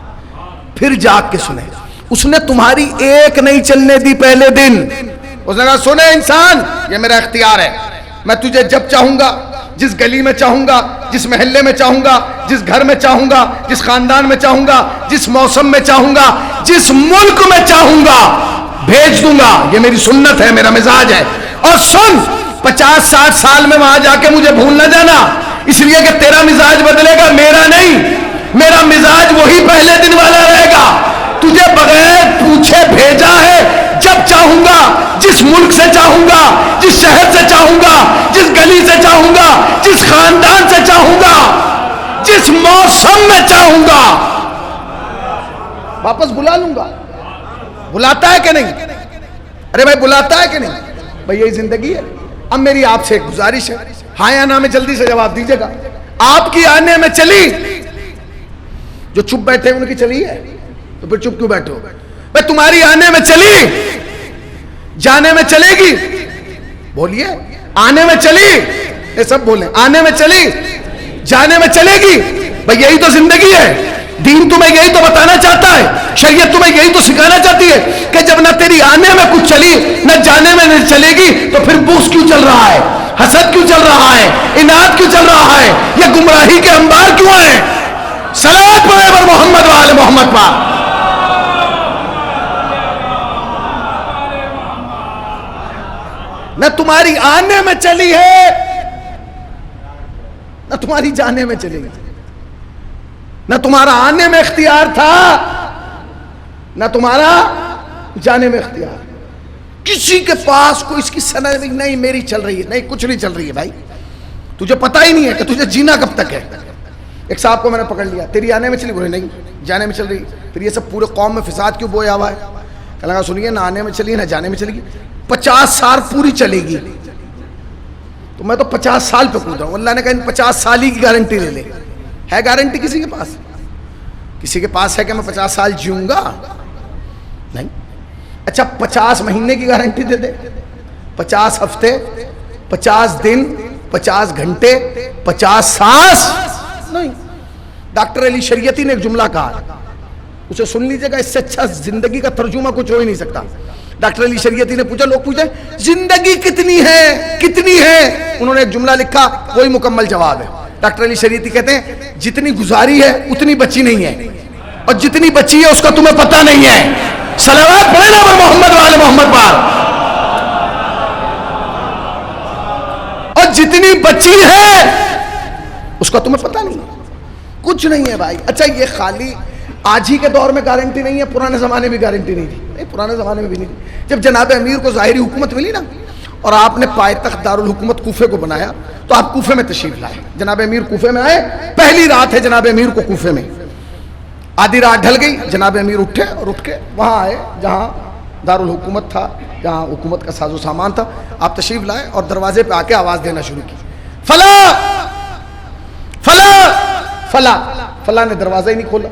پھر جاگ کے سنے، اس نے تمہاری ایک نہیں چلنے دی پہلے دن. اس نے کہا سنے انسان یہ میرا اختیار ہے، میں تجھے جب چاہوں گا، جس گلی میں چاہوں گا، جس محلے میں چاہوں گا، جس گھر میں چاہوں گا، جس خاندان میں چاہوں گا، جس موسم میں چاہوں گا، جس ملک میں چاہوں گا بھیج دوں گا. یہ میری سنت ہے، میرا مزاج ہے. اور سن 50-60 سال میں وہاں جا کے مجھے بھول نہ جانا، اس لیے کہ تیرا مزاج بدلے گا، میرا نہیں. میرا مزاج وہی پہلے دن والا رہے گا. تجھے بغیر پوچھے بھیجا ہے. جب چاہوں گا، جس ملک سے چاہوں گا، جس شہر سے چاہوں گا، جس گلی سے چاہوں گا، جس خاندان سے چاہوں گا، جس موسم میں چاہوں گا واپس بلا لوں گا. بلاتا ہے کہ نہیں؟ ارے بھائی بلاتا ہے کہ نہیں؟ بھائی یہی زندگی ہے. اب میری آپ سے ایک گزارش ہے، ہاں یا نہ میں جلدی سے جواب دیجیے گا. آپ کی آنے میں چلی، جو چپ بیٹھے ان کی چلی ہے تو پھر چپ کیوں بیٹھے ہو؟ بھائی تمہاری آنے میں چلی، جانے میں چلے گی. بولیے آنے میں چلی، یہ سب بولیں آنے میں چلی، جانے میں چلے گی. بھئی یہی تو زندگی ہے. دین تمہیں یہی تو بتانا چاہتا ہے, شریعت تمہیں یہی تو سکھانا چاہتی ہے کہ جب نہ تیری آنے میں کچھ چلی نہ جانے میں نہیں چلے گی تو پھر بغض کیوں چل رہا ہے, حسد کیوں چل رہا ہے, اناد کیوں چل رہا ہے, یہ گمراہی کے انبار کیوں ہیں؟ صلوات پڑھے بر محمد و آل محمد پر. نہ تمہاری آنے میں چلی ہے نہ تمہاری جانے میں چلے گی, نہ تمہارا آنے میں اختیار تھا نہ تمہارا جانے میں اختیار. کسی کے پاس کوئی اس کی سند نہیں میری چل رہی ہے, نہیں کچھ نہیں چل رہی ہے بھائی, تجھے پتہ ہی نہیں ہے کہ تجھے جینا کب تک ہے. ایک صاحب کو میں نے پکڑ لیا, تیری آنے میں چلی, بولے نہیں جانے میں چل رہی. پھر یہ سب پورے قوم میں فساد کیوں بویا ہوا ہے؟ کہنے لگا سنیے, نہ آنے میں چلی نہ جانے میں چلے گی, 50 سال پوری چلے گی. تو میں تو 50 سال پہ کود رہا ہوں. اللہ نے کہا ان 50 سال ہی کی گارنٹی لے لے. ہے گارنٹی کسی کے پاس؟ کسی کے پاس ہے کہ میں 50 سال جیوں گا؟ نہیں. اچھا 50 مہینے کی گارنٹی دے دے, 50 ہفتے, 50 دن, 50 گھنٹے, 50 سانس نہیں. ڈاکٹر علی شریعتی نے ایک جملہ کہا, اسے سن لیجئے گا, اس سے اچھا زندگی کا ترجمہ کچھ ہو ہی نہیں سکتا. ڈاکٹر علی شریعتی نے پوچھا, لوگ پوچھتے ہیں زندگی کتنی ہے کتنی ہے, انہوں نے ایک جملہ لکھا, وہی مکمل جواب ہے. ڈاکٹر علی شریعتی کہتے ہیں جتنی گزاری ہے اتنی بچی نہیں ہے, اور جتنی بچی ہے اس کا تمہیں پتہ نہیں ہے. صلوات پڑھے نا محمد و آل محمد پر. اور جتنی بچی ہے اس کا تمہیں پتہ نہیں ہے, کچھ نہیں ہے بھائی. اچھا یہ خالی آج ہی کے دور میں گارنٹی نہیں ہے, پرانے زمانے میں گارنٹی نہیں تھی. نہیں, پرانے زمانے میں بھی نہیں تھی. جب جناب امیر کو ظاہری حکومت ملی نا اور آپ نے پائے-تخت دارالحکومت کوفے کو بنایا تو آپ کوفے میں تشریف لائے. جناب امیر کوفے میں آئے, پہلی رات ہے جناب امیر کو کوفے میں. آدھی رات ڈھل گئی, جناب امیر اٹھے اور اٹھ کے وہاں آئے جہاں دارالحکومت تھا, جہاں حکومت کا ساز و سامان تھا. آپ تشریف لائے اور دروازے پہ آ کے آواز دینا شروع کی, فلاں فلاں فلاں. فلاں نے دروازہ ہی نہیں کھولا.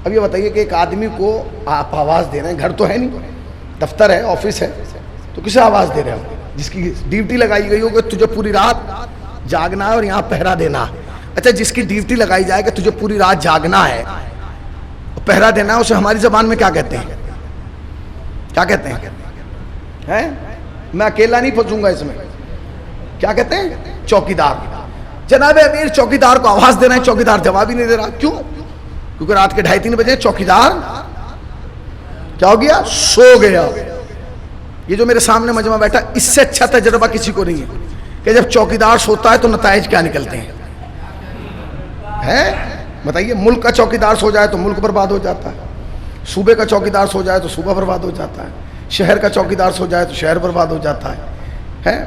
اب یہ بتائیے کہ ایک آدمی کو آپ آواز دے رہے ہیں, گھر تو ہے نہیں, دفتر ہے, آفس ہے, تو کسے آواز دے رہے ہو؟ جس کی ڈیوٹی لگائی گئی ہو کہ تجھے پوری رات جاگنا ہے اور یہاں پہرا دینا. اچھا جس کی ڈیوٹی لگائی جائے کہ تجھے پوری رات جاگنا ہے پہرا دینا ہے, اسے ہماری زبان میں کیا کہتے ہیں؟ کیا کہتے ہیں؟ میں اکیلا نہیں پھنسوں گا اس میں. کیا کہتے ہیں؟ چوکیدار. جناب امیر چوکیدار کو آواز دے رہے ہیں, چوکیدار جواب ہی نہیں دے رہا. کیوں؟ کیونکہ رات کے 2:30-3 بجے چوکیدار کیا ہو گیا؟ سو گیا. یہ جو میرے سامنے مجمع بیٹھا, اس سے اچھا تجربہ کسی کو نہیں ہے کہ جب چوکیدار سوتا ہے تو نتائج کیا نکلتے ہیں. بتائیے, ملک کا چوکیدار سو جائے تو ملک برباد ہو جاتا ہے, صوبے کا چوکیدار سو جائے تو صوبہ برباد ہو جاتا ہے, شہر کا چوکیدار سو جائے تو شہر برباد ہو جاتا ہے,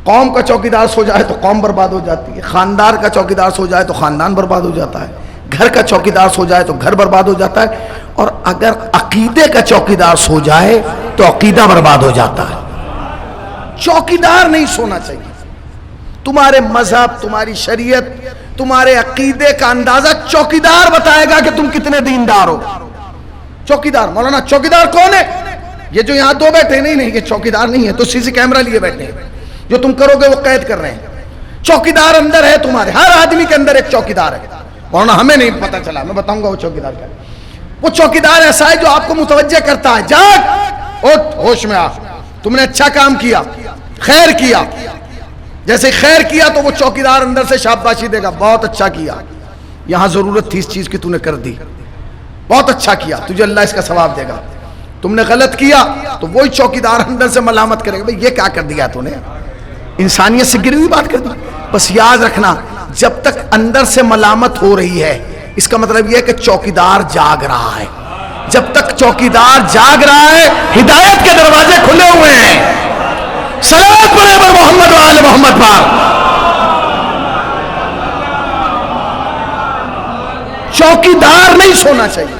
قوم کا چوکیدار سو جائے تو قوم برباد ہو جاتی ہے, خاندان کا چوکیدار سو جائے تو خاندان برباد ہو جاتا ہے, گھر کا چوکیدار سو جائے تو گھر برباد ہو جاتا ہے, اور اگر عقیدے کا چوکیدار سو جائے تو عقیدہ برباد ہو جاتا ہے. چوکیدار نہیں سونا چاہیے. تمہارے مذہب, تمہاری شریعت, تمہارے عقیدے کا اندازہ چوکیدار بتائے گا کہ تم کتنے دیندار ہو. چوکیدار, مولانا چوکیدار کون ہے؟ یہ جو یہاں دو بیٹھے, نہیں یہ چوکیدار نہیں ہے, تو سی سی کیمرہ لیے بیٹھے ہیں, جو تم کرو گے وہ قید کر رہے ہیں. چوکیدار اندر ہے تمہارے, ہر آدمی کے اندر ایک چوکیدار ہے. مولانا ہمیں نہیں پتا چلا, میں بتاؤں گا وہ چوکیدار کیا ہے. وہ چوکیدار ایسا ہے جو آپ کو متوجہ کرتا ہے, جاگ, اٹھ, ہوش میں آ, تم نے اچھا کام کیا, خیر کیا. جیسے خیر کیا تو وہ چوکیدار اندر سے شاباشی دے گا, بہت اچھا کیا, یہاں ضرورت تھی اس چیز کی, تو نے کر دی, بہت اچھا کیا, تجھے اللہ اس کا ثواب دے گا. تم نے غلط کیا تو وہی چوکیدار اندر سے ملامت کرے گا, بھئی یہ کیا کر دیا تو نے, انسانیت سے گری ہوئی بات کر دی. بس یاد رکھنا, جب تک اندر سے ملامت ہو رہی ہے اس کا مطلب یہ ہے کہ چوکیدار جاگ رہا ہے. جب تک چوکیدار جاگ رہا ہے ہدایت کے دروازے کھلے ہوئے ہیں. صلوات پڑھے بر محمد و آل محمد پر. چوکیدار نہیں سونا چاہیے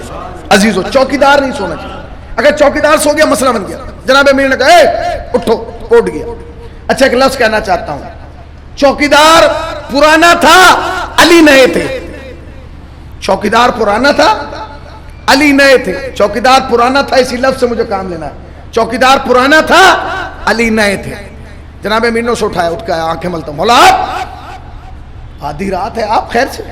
عزیزو, چوکیدار نہیں سونا چاہیے. اگر چوکیدار سو گیا مسئلہ بن گیا. جناب امیر نے کہا اٹھو, اٹھ گیا. اچھا ایک لفظ کہنا چاہتا ہوں, چوکیدار پرانا تھا, علی نئے تھے. چوکیدار پرانا تھا, علی نئے تھے. چوکیدار پرانا تھا, اسی لفظ سے مجھے کام لینا ہے. چوکیدار پرانا تھا, علی نئے تھے. جناب امیر نے اسے اٹھایا, اٹھ کے آنکھیں ملتا ہوں, مولا, 'مولا آپ آدھی رات ہے, آپ خیر سے؟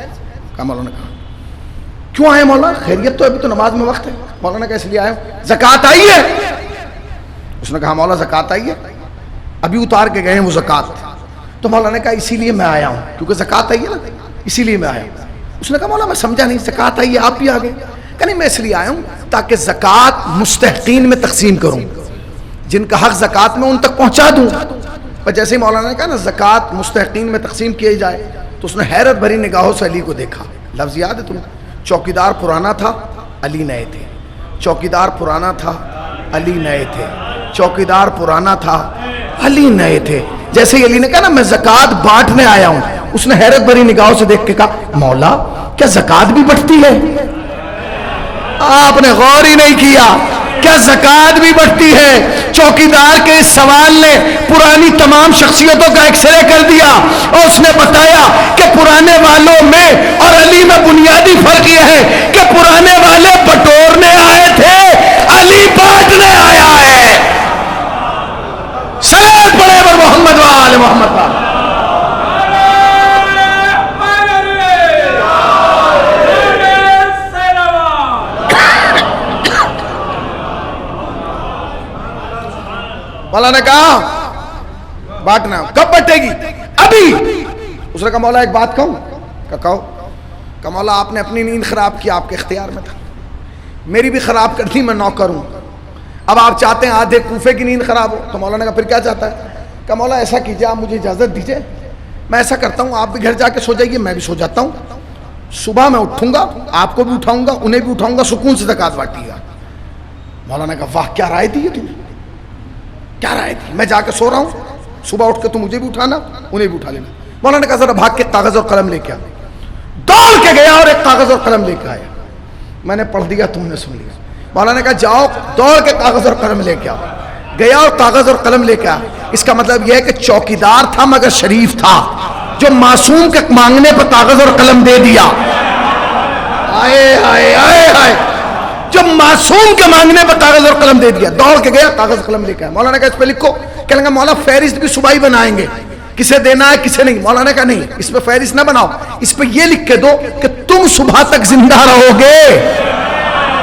کہا مولا نے کہا, 'مولا آپ پرانا تھا, علی نئے تھے, چوکیدار پرانا تھا, علی نئے تھے. چوکیدار پرانا تھا, علی نئے تھے. 'مولا آپ آدھی رات ہے, آپ خیر سے؟ کہا مولا نے کہا, کیوں آئے مولا؟ خیریت تو ابھی تو نماز میں وقت ہے. مولانا کہا اس لیے آئے ہوں زکوٰۃ آئی ہے. اس نے کہا مولا زکوٰۃ آئی ہے, ابھی اتار کے گئے ہیں وہ زکوٰۃ. تو مولانا نے کہا اسی لیے میں آیا ہوں, کیونکہ زکوٰۃ آئی ہے نا, اسی لیے میں آیا ہوں. اس نے کہا مولا میں سمجھا نہیں, زکوٰۃ آئی ہے آپ بھی آ گئے. کہ نہیں میں اس لیے آیا ہوں تاکہ زکوٰۃ مستحقین میں تقسیم کروں, جن کا حق زکوٰۃ میں ان تک پہنچا دوں. پر جیسے ہی مولانا نے کہا نا زکوٰۃ مستحقین میں تقسیم کیے جائے, تو اس نے حیرت بھری نگاہوں سے علی کو دیکھا. لفظ یاد ہے تمہیں؟ چوکیدار پرانا تھا, علی نئے تھے. چوکیدار پرانا تھا, علی نئے تھے. چوکیدار پرانا تھا, علی نئے تھے. جیسے ہی علی نے کہا نا میں زکوٰۃ بانٹنے آیا ہوں, اس نے حیرت بھری نگاہوں سے دیکھ کے کہا مولا کیا زکوٰۃ بھی بٹتی ہے؟ آپ نے غور ہی نہیں کیا, کیا زکوٰۃ بھی بٹتی ہے؟ چوکیدار کے اس سوال نے پرانی تمام شخصیتوں کا ایکس رے کر دیا, اور اس نے بتایا کہ پرانے والوں میں اور علی میں بنیادی فرق یہ ہے کہ پرانے والے بٹورنے آئے تھے, علی بانٹنے آیا ہے. صلوات پڑھے پر محمد و آل محمد کا. مولا نے کہا بانٹنا کب بٹے گی؟ ابھی. اس نے کہا مولا ایک بات کہوں؟ کہو. کہ مولا آپ نے اپنی نیند خراب کی, آپ کے اختیار میں تھا, میری بھی خراب کر دی, میں نوکر ہوں. اب آپ چاہتے ہیں آدھے کوفے کی نیند خراب ہو. تو مولا نے کہا پھر کیا چاہتا ہے؟ کہ مولا ایسا کیجیے, آپ مجھے اجازت دیجیے, میں ایسا کرتا ہوں آپ بھی گھر جا کے سو جائیے, میں بھی سو جاتا ہوں, صبح میں اٹھوں گا, آپ کو بھی اٹھاؤں گا, انہیں بھی اٹھاؤں گا, سکون سے زکوٰۃ بانٹیے گا. مولا نے کہا واہ کیا رائے دی ہے تم نے, کیا رائے دی, میں جا کے سو رہا ہوں, صبح اٹھ کے تم مجھے بھی اٹھانا, انہیں بھی اٹھا لینا. مولانا نے کہا ذرا بھاگ کے کاغذ اور قلم لے کے آ. دوڑ کے گیا اور ایک کاغذ اور قلم لے کے آیا. میں نے پڑھ دیا, تم نے سن لیا. مولانا نے کہا جاؤ دوڑ کے کاغذ اور قلم لے کے آؤ. گیا اور کاغذ اور قلم لے کے آیا. اس کا مطلب یہ ہے کہ چوکیدار تھا مگر شریف تھا, جو معصوم کے مانگنے پر کاغذ اور قلم دے دیا. آئے آئے آئے آئے, جو معصوم کے مانگنے پر کاغذ اور قلم دے دیا. دوڑ کے گیا, کاغذ قلم لے کے آیا. مولانا نے کہا اس پہ لکھو. کہنے لگا مولا فہرست بھی صبح ہی بنائیں گے, کسے دینا ہے کسے نہیں. مولانا نے کہا نہیں, اس پہ فہرست نہ بناؤ, اس پہ یہ لکھ کے دو کہ تم صبح تک زندہ رہو گے.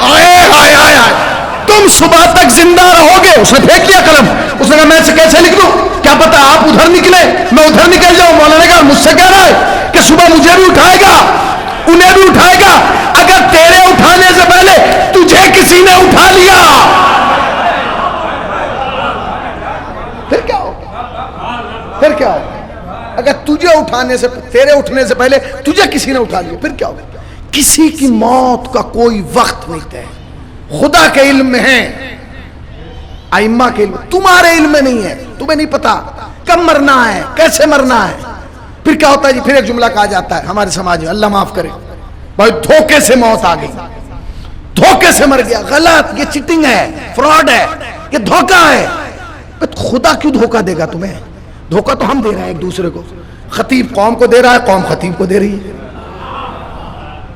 آئے آئے آئے آئے, تم صبح تک زندہ رہو گے. اس نے پھینک لیا قلم. اس نے کہا میں اسے کیسے لکھ دوں, کیا پتا آپ ادھر نکلے میں ادھر نکل جاؤں. مولانا نے کہا مجھ سے کہہ رہا ہے کہ صبح مجھے بھی اٹھائے گا, انہیں بھی اٹھائے گا, اگر تیرے اٹھانے سے پہلے تجھے کسی نے اٹھا لیا پھر کیا ہوگا؟ پھر کیا ہوگا؟ اگر تجھے اٹھانے سے, تیرے اٹھنے سے پہلے تجھے کسی نے اٹھا لیا پھر کیا ہوگا؟ کسی کی موت کا کوئی وقت نہیں ہے, خدا کے علم میں ہے, ائمہ کے علم, تمہارے علم میں نہیں ہے. تمہیں نہیں پتا کب مرنا ہے, کیسے مرنا ہے. پھر کیا ہوتا ہے جی, پھر ایک جملہ کہا جاتا ہے ہمارے سماج میں, اللہ معاف کرے بھائی, دھوکے سے موت آ گئی, دھوکے سے مر گیا. غلط, یہ چیٹنگ ہے, فراڈ ہے, یہ دھوکہ ہے. خدا کیوں دھوکہ دے گا تمہیں؟ دھوکہ تو ہم دے رہے ہیں ایک دوسرے کو. خطیب قوم کو دے رہا ہے, قوم خطیب کو دے رہی ہے.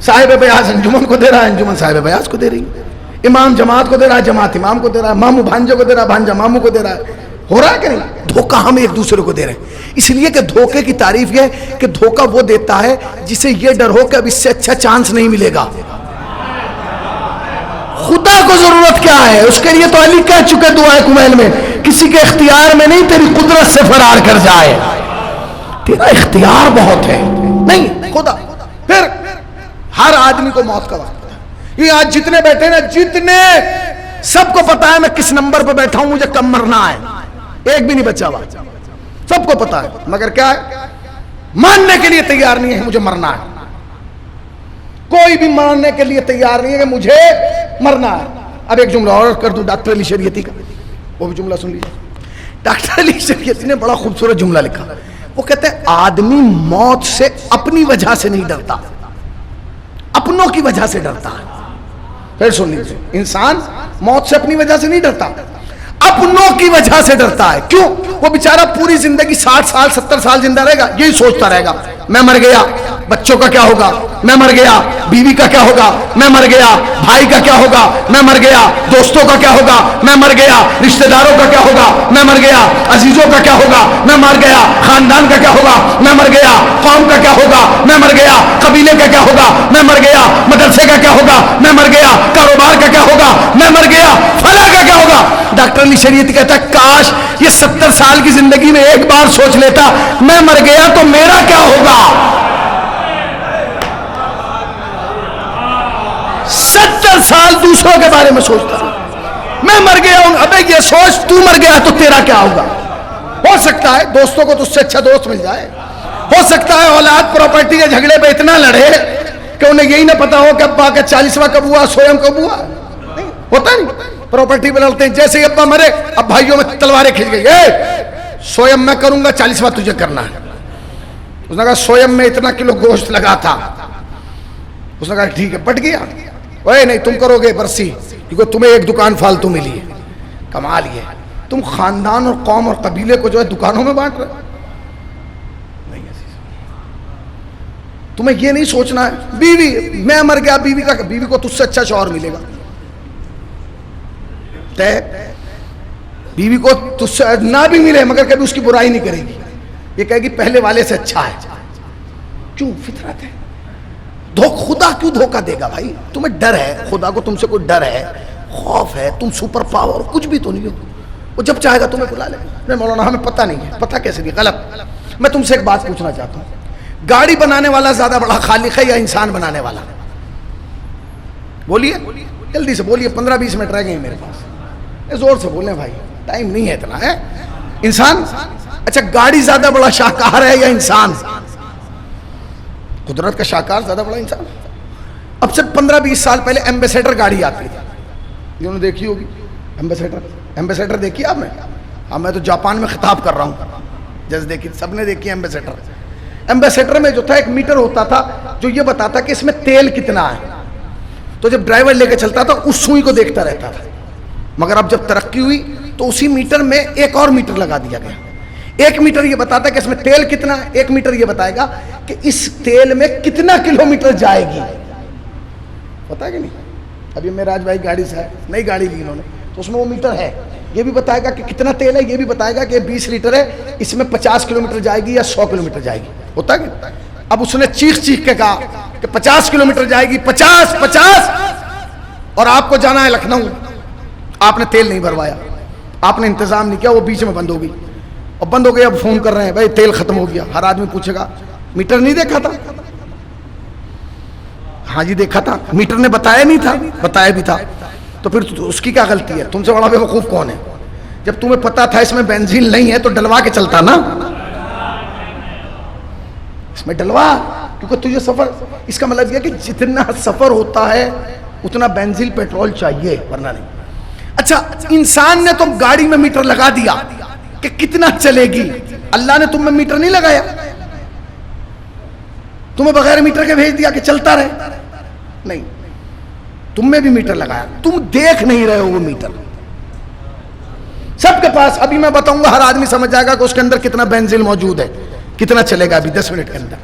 صاحب بیاض انجمن کو دے رہا ہے, انجمن صاحب بیاض کو دے رہی ہے. امام جماعت کو دے رہا ہے, جماعت امام کو دے رہا ہے. مامو بھانجے کو دے رہا ہے, بھانجا مامو کو دے رہا ہے. ہو رہا ہے کہ نہیں؟ دھوکہ ہم ایک دوسرے کو دے رہے ہیں. اس لیے کہ دھوکے کی تعریف یہ ہے کہ دھوکہ وہ دیتا ہے جسے یہ ڈر ہو کہ اب اس سے اچھا چانس نہیں ملے گا. خدا کو ضرورت کیا ہے؟ اس کے لیے تو علی کہہ چکے دعائے کمیل میں, کسی کے اختیار میں نہیں, تیری قدرت سے فرار کر جائے. تیرا اختیار بہت ہے نہیں خدا. پھر ہر آدمی کو موت کا وقت پتا ہے. یہ آج جتنے بیٹھے نا, جتنے, سب کو پتا ہے میں کس نمبر پہ بیٹھا ہوں, مجھے کب مرنا ہے. ایک بھی نہیں بچا ہوا, سب کو پتا ہے. مگر کیا ہے, ماننے کے لیے تیار نہیں ہے مجھے مرنا ہے. کوئی بھی ماننے کے لیے تیار نہیں ہے کہ مجھے مرنا ہے. اب ایک جملہ اور کر دوں ڈاکٹر علی شریعتی کا, وہ بھی جملہ سن لیجیے. ڈاکٹر علی شریعتی نے بڑا خوبصورت جملہ لکھا. وہ کہتے ہیں آدمی موت سے اپنی وجہ سے نہیں ڈرتا, اپنوں کی وجہ سے ڈرتا ہے. پھر سن لیجیے, انسان موت سے اپنی وجہ سے نہیں ڈرتا, اپنوں کی وجہ سے ڈرتا ہے. کیوں؟ وہ بیچارہ پوری زندگی 60 سال 70 سال زندہ رہے گا, یہی سوچتا رہے گا میں مر گیا, بچوں کا کیا ہوگا؟ میں مر گیا. بیوی کا کیا ہوگا؟ میں مر گیا. بھائی کا کیا ہوگا؟ میں مر گیا. دوستوں کا کیا ہوگا؟ میں مر گیا. رشتہ داروں کا کیا ہوگا؟ میں مر گیا. عزیزوں کا کیا ہوگا؟ میں مر گیا. خاندان کا کیا ہوگا؟ میں مر گیا. قوم کا کیا ہوگا؟ میں مر گیا. قبیلے کا کیا ہوگا؟ میں مر گیا. مدرسے کا کیا ہوگا؟ میں مر گیا. کاروبار کا کیا ہوگا؟ میں مر گیا. فلاں کا کیا ہوگا؟ ڈاکٹر علی شریعت کہتا ہے کاش یہ 70 سال کی زندگی میں ایک بار سوچ لیتا میں مر گیا تو میرا کیا ہوگا. 70 سال دوسروں کے بارے میں سوچتا میں مر گیا ہوں. ابے یہ سوچ تو مر گیا تو تیرا کیا ہوگا. ہو سکتا ہے دوستوں کو تجھ سے اچھا دوست مل جائے. ہو سکتا ہے اولاد پراپرٹی کے جھگڑے پہ اتنا لڑے کہ انہیں یہی نہ پتا ہو کہ ابا کا 40واں کب ہوا, سویم کب ہوا. نہیں ہوتا, نہیں پراپرٹی پہ لڑتے ہیں. جیسے ہی ابا مرے اب بھائیوں میں تلواریں کھینچ گئی. سویم میں کروں گا, 40واں تجھے کرنا ہے. اس نے کہا سویم میں اتنا کلو گوشت لگا تھا. اس نے کہا ٹھیک ہے, پٹ گیا. اوے نہیں تم کرو گے برسی کیونکہ تمہیں ایک دکان فالتو ملی ہے. کمال یہ تم خاندان اور قوم اور قبیلے کو جو ہے دکانوں میں بانٹ رہے. تمہیں یہ نہیں سوچنا ہے بیوی میں مر گیا, بیوی کو تجھ سے اچھا شوہر ملے گا. بیوی کو تجھ سے نہ بھی ملے مگر کبھی اس کی برائی نہیں کرے گی. یہ کہے گی پہلے والے سے اچھا ہے. کیوں؟ فطرت ہے. خدا کیوں دھوکہ دے گا بھائی؟ تمہیں ڈر ہے خدا کو, تم سے کوئی ڈر ہے, خوف ہے, تم سپر پاور کچھ بھی تو نہیں ہو. وہ جب چاہے گا تمہیں بلا لے. نہیں مولانا ہمیں پتہ نہیں ہے. پتہ کیسے نہیں؟ غلط. میں تم سے ایک بات پوچھنا چاہتا ہوں, گاڑی بنانے والا زیادہ بڑا خالق ہے یا انسان بنانے والا؟ بولیے جلدی سے بولیے, 15-20 منٹ رہ گئے میرے پاس. زور سے بولیں بھائی, ٹائم نہیں ہے اتنا ہے. انسان. اچھا گاڑی زیادہ بڑا شاہکار ہے یا انسان؟ قدرت کا شاہکار زیادہ بڑا انسان. اب سے 15-20 سال پہلے ایمبیسیڈر گاڑی آتی تھی, انہوں نے دیکھی ہوگی. ایمبیسیڈر دیکھی آپ نے؟ ہاں میں تو جاپان میں خطاب کر رہا ہوں. جیسے دیکھی سب نے دیکھی ایمبیسیڈر. ایمبیسیڈر میں جو تھا ایک میٹر ہوتا تھا جو یہ بتاتا کہ اس میں تیل کتنا ہے. تو جب ڈرائیور لے کے چلتا تھا اس سوئی کو دیکھتا رہتا تھا. مگر اب جب ترقی ہوئی تو اسی میٹر میں ایک اور میٹر لگا دیا گیا. ایک میٹر یہ بتاتا ہے کہ اس میں تیل کتنا ہے, ایک میٹر یہ بتائے گا کہ اس تیل میں کتنا کلومیٹر جائے گی. پتا ہے کہ نہیں؟ ابھی میراج بھائی گاڑی سے ہے, نئی گاڑی لی انہوں نے, تو اس میں وہ میٹر ہے. یہ بھی بتائے گا کہ کتنا تیل ہے, یہ بھی بتائے گا کہ 20 لیٹر ہے, اس میں 50 کلومیٹر جائے گی یا 100 کلومیٹر جائے گی. ہوتا ہے کہ اب اس نے چیخ کے کہا کہ 50 کلومیٹر جائے گی, 50. اور آپ کو جانا ہے لکھنؤ. آپ نے تیل نہیں بھروایا, آپ نے انتظام نہیں کیا, وہ بیچ میں بند ہو گئی. اور بند ہو گئی, اب فون کر رہے ہیں بھائی تیل ختم ہو گیا. ہر آدمی پوچھے گا میٹر نہیں دیکھا تھا؟ ہاں جی دیکھا تھا. میٹر نے بتایا نہیں تھا؟ بتایا بھی تھا. تو پھر اس کی کیا غلطی ہے؟ تم سے بڑا بیوقوف کون ہے؟ جب تمہیں پتا تھا اس میں بنزین نہیں ہے تو ڈلوا کے چلتا نا, اس میں ڈلوا, کیونکہ تجھے سفر, اس کا مطلب یہ کہ جتنا سفر ہوتا ہے اتنا بنزین پیٹرول چاہیے, ورنہ نہیں. اچھا انسان نے تم گاڑی میں میٹر لگا دیا کہ کتنا چلے گی, اللہ نے تم میں میٹر نہیں لگایا, تمہیں بغیر میٹر کے بھیج دیا کہ چلتا رہے. نہیں, تم میں بھی میٹر لگایا, تم دیکھ نہیں رہے ہو وہ میٹر. سب کے پاس, ابھی میں بتاؤں گا, ہر آدمی سمجھ جائے گا کہ اس کے اندر کتنا بنزین موجود ہے, کتنا چلے گا ابھی 10 منٹ کے اندر.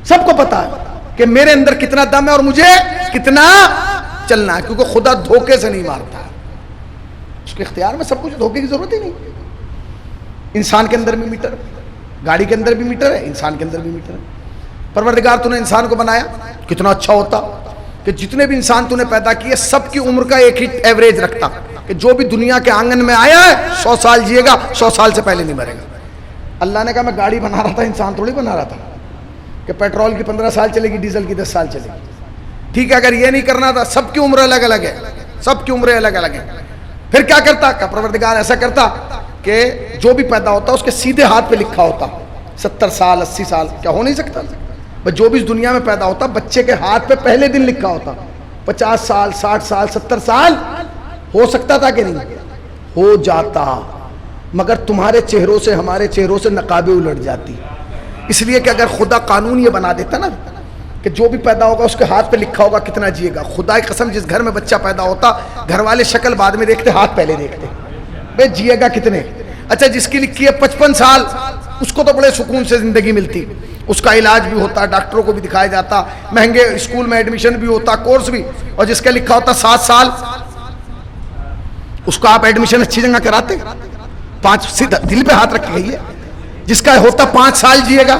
سب کو پتا ہے کہ میرے اندر کتنا دم ہے اور مجھے کتنا چلنا ہے, کیونکہ خدا دھوکے سے نہیں مارتا, اس کے اختیار میں سب کچھ, دھوکے کی ضرورت ہی نہیں. انسان کے اندر بھی میٹر, گاڑی کے اندر بھی میٹر ہے, انسان کے اندر بھی میٹر ہے. پروردگار تو نے انسان کو بنایا, کتنا اچھا ہوتا کہ جتنے بھی انسان تو نے پیدا کیے سب کی عمر کا ایک ہی ایوریج رکھتا کہ جو بھی دنیا کے آنگن میں آیا ہے 100 سال جیے گا, 100 سال سے پہلے نہیں مرے گا. اللہ نے کہا میں گاڑی بنا رہا تھا, انسان تھوڑی بنا رہا تھا کہ پیٹرول کی 15 سال چلے گی, ڈیزل کی 10 سال چلے گی. ٹھیک ہے, اگر یہ نہیں کرنا تھا, سب کی عمر الگ الگ ہے, سب کی عمریں الگ الگ ہیں, پھر کیا کرتا؟ کہ پروردگار ایسا کرتا کہ جو بھی پیدا ہوتا اس کے سیدھے ہاتھ پہ لکھا ہوتا 70 سال 80 سال. کیا ہو نہیں سکتا؟ جو بھی اس دنیا میں پیدا ہوتا بچے کے ہاتھ پہ پہلے دن لکھا ہوتا 50 سال 60 سال 70 سال. ہو سکتا تھا کہ نہیں؟ ہو جاتا, مگر تمہارے چہروں سے ہمارے چہروں سے نقابیں الٹ جاتی. اس لیے کہ اگر خدا قانون یہ بنا دیتا نا کہ جو بھی پیدا ہوگا اس کے ہاتھ پہ لکھا ہوگا کتنا جیے گا. خدا کی قسم, جس گھر میں بچہ پیدا ہوتا گھر والے شکل بعد میں دیکھتے, ہاتھ پہلے دیکھتے, بے جیے گا کتنے. اچھا جس کی لکھی ہے 55 سال, اس کو تو بڑے سکون سے زندگی ملتی. اس کا علاج بھی ہوتا، ڈاکٹروں کو بھی دکھایا جاتا، مہنگے اسکول میں ایڈمیشن بھی ہوتا، کورس بھی، اور جس کا لکھا ہوتا 7 سال اس کو آپ ایڈمیشن اچھی جگہ کراتے، 5 سیدھا دل پہ ہاتھ رکھ کے گئی ہے، جس کا ہوتا 5 سال جیے گا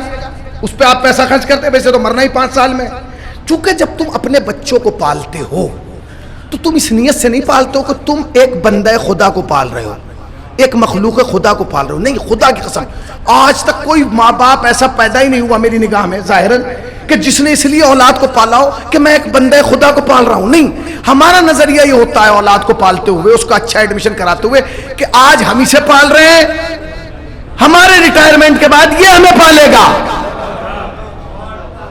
اس پہ آپ پیسہ خرچ کرتے، ویسے تو مرنا ہی 5 سال میں۔ چونکہ جب تم اپنے بچوں کو پالتے ہو تو تم اس نیت سے نہیں پالتے ہو کہ تم ایک بندہ خدا کو پال رہے ہو، ایک مخلوق خدا کو پال رہے ہو، نہیں، خدا کی قسم آج تک کوئی ماں باپ ایسا پیدا ہی نہیں ہوا میری نگاہ میں ظاہراً کہ جس نے اس لیے اولاد کو پالا ہو کہ میں ایک بندہ خدا کو پال رہا ہوں، نہیں، ہمارا نظریہ یہ ہوتا ہے اولاد کو پالتے ہوئے، اس کا اچھا ایڈمیشن کراتے ہوئے کہ آج ہم اسے پال رہے ہیں، ہمارے ریٹائرمنٹ کے بعد یہ ہمیں پالے گا،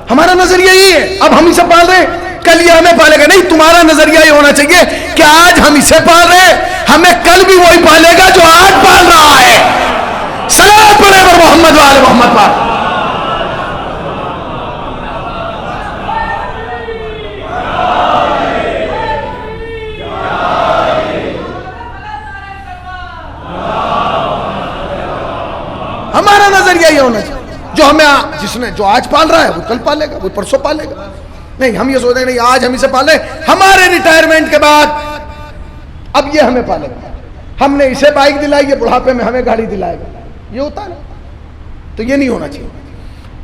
ہمارا نظریہ یہی ہے، اب ہم اسے پال رہے ہیں کل یہ ہمیں پالے گا، نہیں، تمہارا نظریہ یہ ہونا چاہیے کہ آج ہم اسے پال رہے ہیں، ہمیں کل بھی وہی پالے گا جو آج پال رہا ہے۔ صلوات پڑھے پر محمد وآل محمد پر۔ ہمارا نظریہ یہ ہونا چاہیے جو ہمیں جس نے جو آج پال رہا ہے وہ کل پالے گا، وہ پرسوں پالے گا، نہیں ہم یہ سوچتے ہیں نہیں آج ہم اسے پالے، ہمارے ریٹائرمنٹ کے بعد اب یہ ہمیں پالے گا، ہم نے اسے بائک دلائی ہے بڑھاپے میں ہمیں گاڑی دلائے گا، یہ ہوتا ہے نا، تو یہ نہیں ہونا چاہیے۔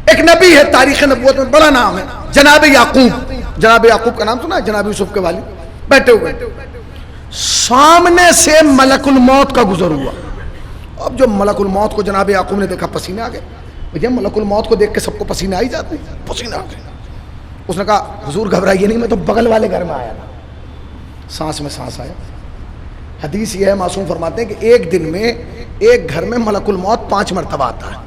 ایک نبی ہے تاریخ نبوت میں بڑا نام ہے جناب یعقوب، جناب یعقوب کا نام سنا ہے؟ جناب یوسف کے والد بیٹھے ہوئے، سامنے سے ملک الموت کا گزر ہوا، اب جو ملک الموت کو جناب یعقوب نے دیکھا پسینے آ گئے، بھیا ملک الموت کو دیکھ کے سب کو پسینے آ ہی جاتے ہیں، پسینے آ گئے، اس نے کہا حضور گھبرائیے نہیں، میں تو بغل والے گھر میں آیا تھا، سانس میں سانس آیا۔ حدیث یہ ہے معصوم فرماتے ہیں کہ ایک دن میں ایک گھر میں ملک الموت 5 مرتبہ آتا ہے،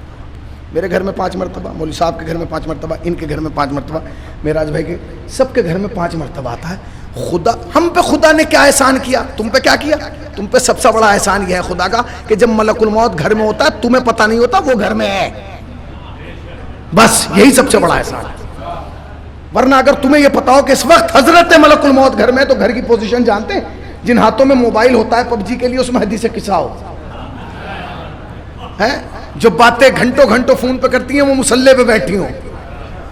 میرے گھر میں 5 مرتبہ، مولوی صاحب کے گھر میں 5 مرتبہ، ان کے گھر میں 5 مرتبہ، معراج بھائی کے، سب کے گھر میں 5 مرتبہ آتا ہے۔ خدا ہم پہ خدا نے کیا احسان کیا؟ تم پہ کیا کیا؟ تم پہ سب سے بڑا احسان یہ ہے خدا کا کہ جب ملک الموت گھر میں ہوتا ہے تمہیں پتہ نہیں ہوتا وہ گھر میں ہے، بس یہی سب سے بڑا احسان ہے۔ ورنہ اگر تمہیں یہ پتا ہو کہ اس وقت حضرت ملک الموت گھر میں، تو گھر کی پوزیشن جانتے ہیں؟ جن ہاتھوں میں موبائل ہوتا ہے PUBG کے لیے اس میں حدیث قصہ ہو ہے، جو باتیں گھنٹوں گھنٹوں فون پہ کرتی ہیں وہ مصلے پہ بیٹھی ہوں